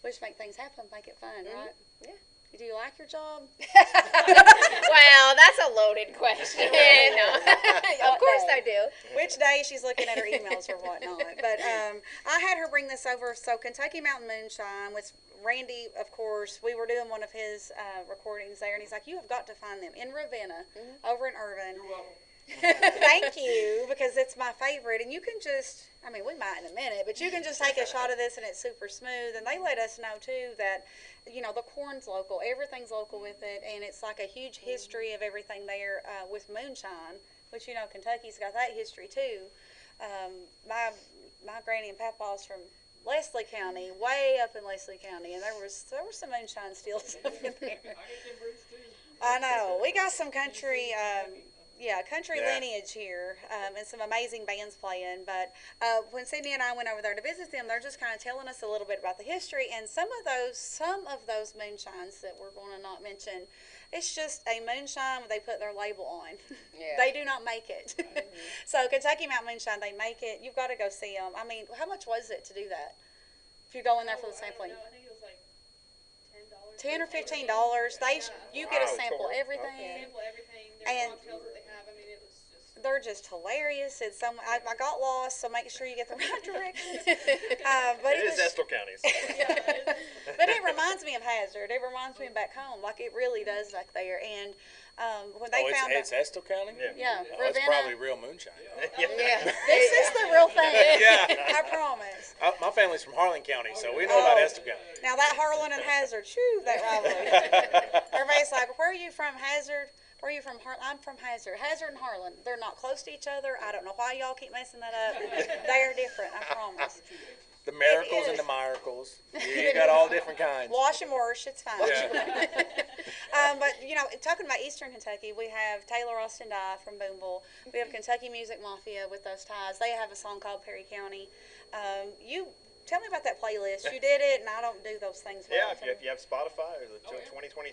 we just make things happen, make it fun, right? Yeah. Do you like your job? Well, that's a loaded question. No. Of course I do. Which day she's looking at her emails or whatnot. But I had her bring this over. So Kentucky Mountain Moonshine, which Randy, of course, we were doing one of his recordings there, and he's like, you have got to find them in Ravenna, over in Irvine. Thank you, because it's my favorite. And you can just, I mean, we might in a minute, but you can just take a shot of this and it's super smooth. And they let us know, too, that, you know, the corn's local. Everything's local with it. And it's like a huge history of everything there with moonshine, which, you know, Kentucky's got that history, too. My granny and papa's from Leslie County, way up in Leslie County, and there was some moonshine stills up in there. I know. We got some country, country lineage here, and some amazing bands playing. But when Sydney and I went over there to visit them, they're just kind of telling us a little bit about the history, and some of those moonshines that we're going to not mention, it's just a moonshine they put their label on. Yeah. They do not make it. So Kentucky Mountain Moonshine, they make it. You've got to go see them. I mean, how much was it to do that? If you go in there for the sampling. I think it was like $10. $10 or $15. You get a sample everything. Sample everything. And Their cocktails that they have. I mean, it was just. they're just hilarious. It's I got lost, so make sure you get the right directions. But It is Estill County. So. But it reminds me of Hazard. It reminds me of back home, like it really does back there. And when they found it's Estill County? yeah, Oh, it's Ravenna, probably real moonshine. this is the real thing. Yeah. I promise. My family's from Harlan County, so we know about Estill County. Now that Harlan and Hazard, shoo, that rivalry. Everybody's like, where are you from, Hazard? Where are you from? I'm from Hazard. Hazard and Harlan, they're not close to each other. I don't know why y'all keep messing that up. They're different, I promise. The miracles and the miracles. You got all different kinds. Wash and wash, it's fine. Yeah. But, you know, talking about Eastern Kentucky, we have Taylor Austin Dye from Boonville. We have Kentucky Music Mafia with those ties. They have a song called Perry County. You tell me about that playlist. You did it, and I don't do those things well. Yeah, if you have Spotify, there's a 2023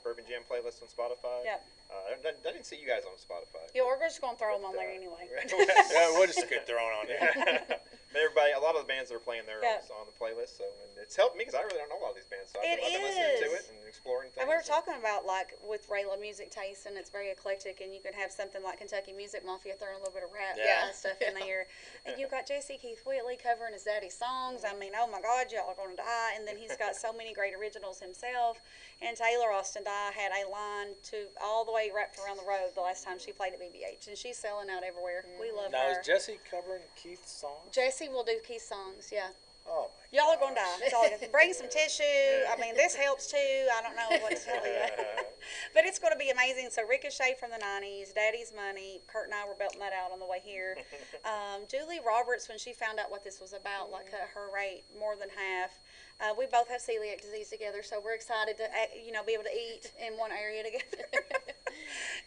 Bourbon Jam playlist on Spotify. Yep. I didn't see you guys on Spotify. Yeah, we're just going to throw them on there anyway. Yeah, we'll just get thrown on there. Everybody, a lot of the bands that are playing there Yeah. on the playlist, so and it's helped me because I really don't know a lot of these bands. So I've been listening to it and exploring things. And we were talking about, like, with Rayla music taste, and it's very eclectic, and you could have something like Kentucky Music Mafia throwing a little bit of rap Yeah. stuff in there. And you've got Jesse Keith Whitley covering his daddy's songs. I mean, oh my God, y'all are going to die. And then he's got so many great originals himself. And Taylor Austin Dye had a line to all the way wrapped around the road the last time she played at BBH, and she's selling out everywhere. We love Now, her. is Jesse covering Keith's song? Jesse will do Keith's songs, yeah. Oh, my Y'all are going to die. That's all I can- Bring some tissue. I mean, this helps too. I don't know what to tell you. But it's going to be amazing. So Ricochet from the 90s, Daddy's Money. Kurt and I were belting that out on the way here. Julie Roberts, when she found out what this was about, like cut her rate more than half. We both have celiac disease together, so we're excited to, be able to eat in one area together.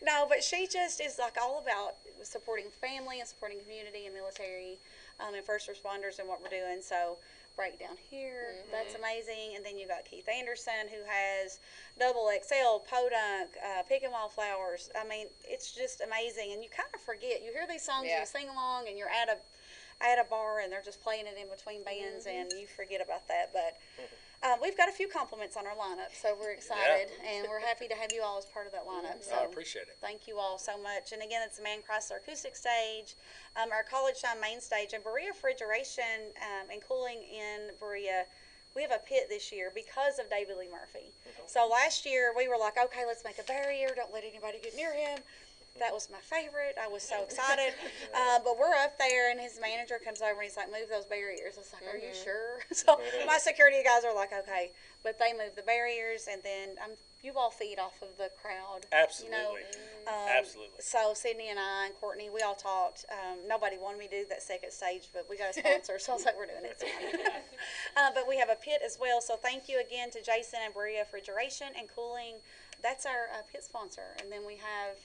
No, but she just is like all about supporting family and supporting community and military and first responders and what we're doing. So breakdown here, that's amazing. And then you got Keith Anderson, who has Double XL, Podunk, Picking Wildflowers. I mean, it's just amazing. And you kind of forget. You hear these songs, and you sing along, and you're at a bar, and they're just playing it in between bands, and you forget about that. But we've got a few compliments on our lineup, so we're excited, and we're happy to have you all as part of that lineup. So I appreciate it. thank you all so much. And again, it's the Man Chrysler Acoustic Stage, our College Shine Main Stage, and Berea Refrigeration and Cooling in Berea. We have a pit this year because of David Lee Murphy. So last year, we were like, okay, let's make a barrier. Don't let anybody get near him. That was my favorite. I was so excited. But we're up there, and his manager comes over, and he's like, move those barriers. I was like, are you sure? So my security guys are like, okay. But they moved the barriers, and then you all feed off of the crowd. Absolutely. Absolutely. So Sydney and I and Courtney, we all talked. Nobody wanted me to do that second stage, but we got a sponsor, so I was like, we're doing it. But we have a pit as well. So thank you again to Jason and Berea Refrigeration and Cooling. That's our pit sponsor. And then we have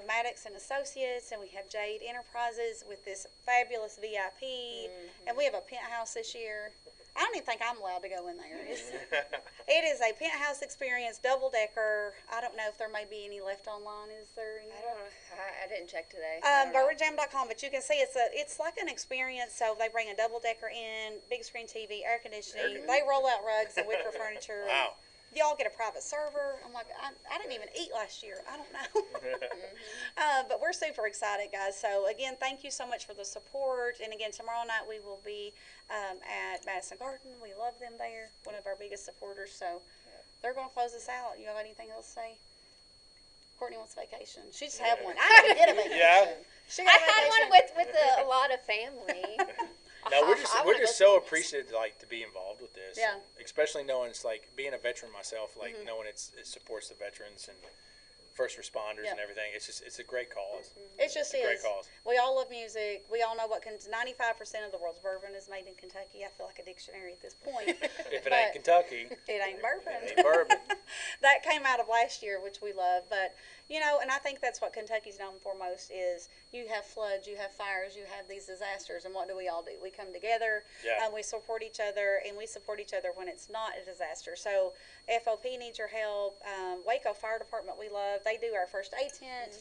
Maddox and Associates, and we have Jade Enterprises with this fabulous VIP. And we have a penthouse this year. I don't even think I'm allowed to go in there. It is a penthouse experience, double-decker. I don't know if there may be any left online. Is there any? I don't know. I didn't check today. BourbonJam.com, but you can see it's like an experience. So they bring a double-decker in, big screen TV, air conditioning. They roll out rugs and wicker furniture. Wow. Y'all get a private server. I'm like, I didn't even eat last year. I don't know. But we're super excited, guys. So, again, thank you so much for the support. And, again, tomorrow night we will be at Madison Garden. We love them there, one of our biggest supporters. So, they're going to close us out. You have anything else to say? Courtney wants a vacation. She just had one. I didn't get a vacation. Yeah. She I got a had vacation. one with a lot of family. No, we're I just wanna go so someplace. appreciative like to be involved with this. Yeah. Especially knowing it's like being a veteran myself, like knowing it supports the veterans and first responders Yeah. and everything. It's a great cause. It just It's a great is. cause. We all love music. We all know 95% of the world's bourbon is made in Kentucky. I feel like a dictionary at this point. If it But ain't Kentucky, it ain't bourbon. it ain't bourbon. That came out of last year, which we love. But, and I think that's what Kentucky's known for most is you have floods, you have fires, you have these disasters. And what do? We come together, Yeah. we support each other, and we support each other when it's not a disaster. So FOP needs your help. Waco Fire Department we love. They do our first aid tent.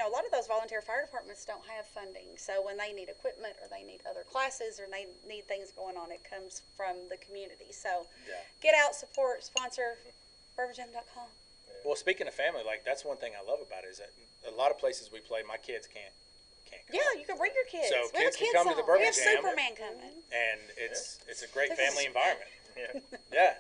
A lot of those volunteer fire departments don't have funding. So when they need equipment or they need other classes or they need things going on, it comes from the community. So Yeah. get out, support, sponsor, bourbonjam.com. Well, speaking of family, like that's one thing I love about it is that a lot of places we play, my kids can't come. Yeah, you can bring your kids. So We have kids a can kids come to the song. Bourbon We have Jam. Superman coming. And it's a great This is- family environment. Yeah. Yeah.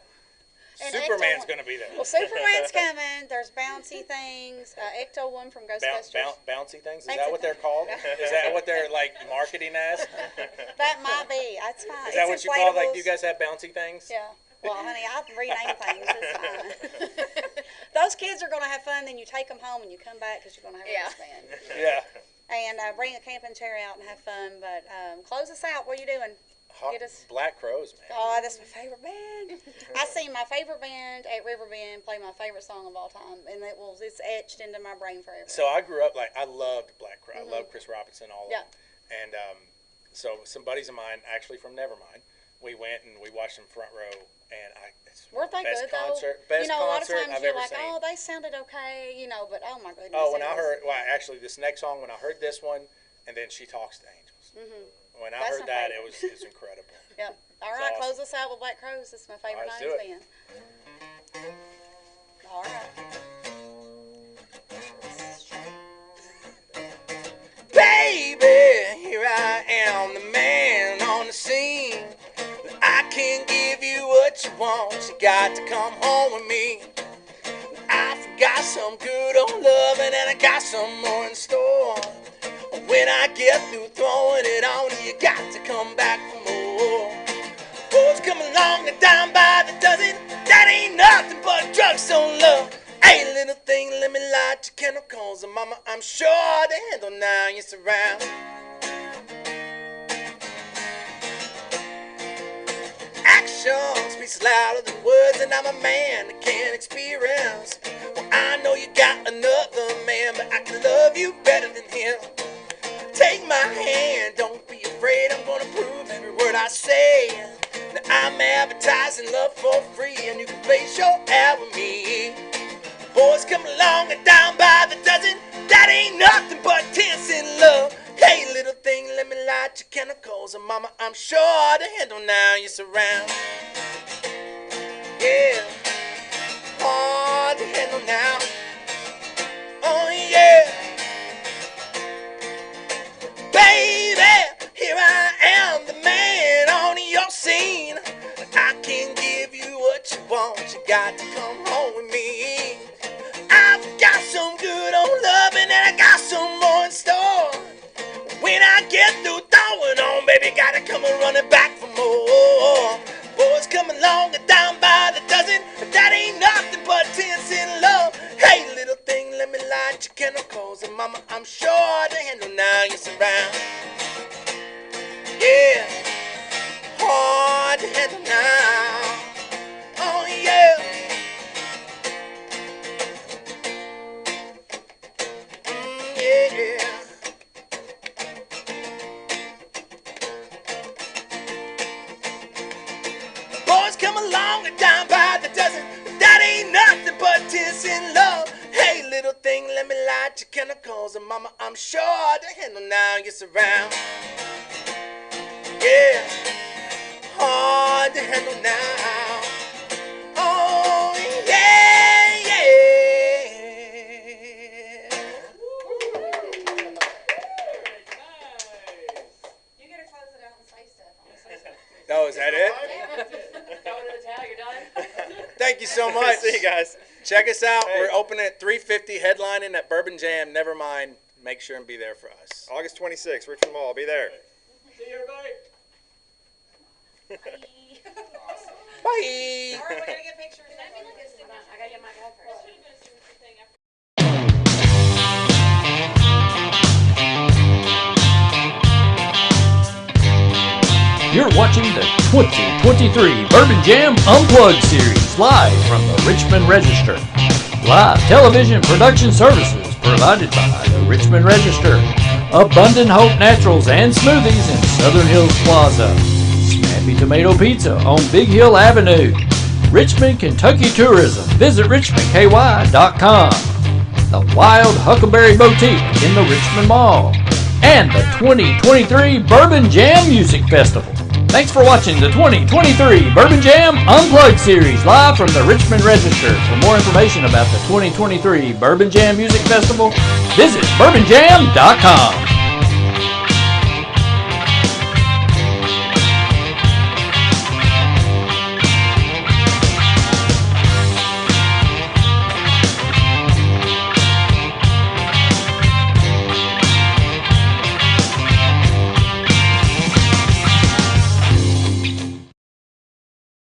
And Superman's Ecto- going to be there. Well, Superman's coming. There's bouncy things. Ecto one from Ghostbusters. Bouncy things? Is Bouncy that what they're things. called? Is that what they're like marketing as? That might be. That's fine. Is that what It's you call like? Do inflatables. you guys have bouncy things? Yeah. Well, honey, I rename things. It's fine. Those kids are going to have fun. Then you take them home and you come back because you're going to have Yeah. a wristband. Yeah. And bring a camping chair out and have fun. But close us out. What are you doing? Get us. Black Crows, man. Oh, that's my favorite band. I see my favorite band at Riverbend play my favorite song of all time, and it's etched into my brain forever. So I grew up I loved Black Crow. I loved Chris Robinson, all of Yeah. them. And so some buddies of mine, actually from Nvrmnd, we went and we watched them front row, and it's Weren't they best good concert, though? best a lot of concert times I've you're ever like, seen. oh, they sounded okay, but oh my goodness. Oh, when it I was- heard, actually, this next song, when I heard this one, and then She Talks to Angels. When I That's heard my that, favorite. it was incredible. Yep. All It's right, awesome. close us out with Black Crows. It's my favorite All right, let's 90s do band. All right. Baby, here I am, the man on the scene. I can give you what you want, you got to come home with me. I forgot some good old loving and I got some more in store. When I get through throwing it on you, you got to come back for more. Boys come along and down by the dozen, that ain't nothing but drugstore love. Hey, little thing, let me light your chemicals, and mama, I'm sure to handle now you surround. Action speaks louder than words, and I'm a man that can experience. Well, I know you got another man, but I can love you better than him. Take my hand, don't be afraid, I'm gonna prove every word I say. Now I'm advertising love for free, and you can place your ad with me. Boys come along and down by the dozen, that ain't nothing but tense in love. Hey, little thing, let me light your chemicals, and mama, I'm sure to handle now you surround. Yeah, hard to handle now. Oh yeah. Baby, here I am, the man on your scene. I can give you what you want, you got to come home with me. I've got some good old loving and I got some more in store. When I get through throwing on, baby, gotta come and running back for more. Boys come along and down by the dozen, that ain't nothing but tense in love. Hey, little thing, let me light your chemicals, and mama, I'm sure to handle now you surround. Yeah, hard to handle now. Oh yeah. Yeah. Boys come along and down by the dozen, that ain't nothing but tears in love. Hey, little thing, let me light your chemicals, and mama, I'm sure to handle now you surround. Yeah, hard to handle now. Oh, yeah, yeah. You gotta close it out and say stuff. Oh, is that it? Going to the towel, you're done? Thank you so much. See you guys. Check us out. Hey. We're opening at 3:50, headlining at Bourbon Jam. Nvrmnd. Make sure and be there for us. August 26th, Richmond Mall. Be there. See you, everybody. Bye. All right, we gotta get pictures. I gotta get my guy first. You're watching the 2023 Bourbon Jam Unplugged series live from the Richmond Register. Live television production services provided by the Richmond Register. Abundant Hope Naturals and Smoothies in Southern Hills Plaza. Snappy Tomato Pizza on Big Hill Avenue. Richmond, Kentucky Tourism. Visit richmondky.com. The Wild Huckleberry Boutique in the Richmond Mall. And the 2023 Bourbon Jam Music Festival. Thanks for watching the 2023 Bourbon Jam Unplugged series live from the Richmond Register. For more information about the 2023 Bourbon Jam Music Festival, visit bourbonjam.com.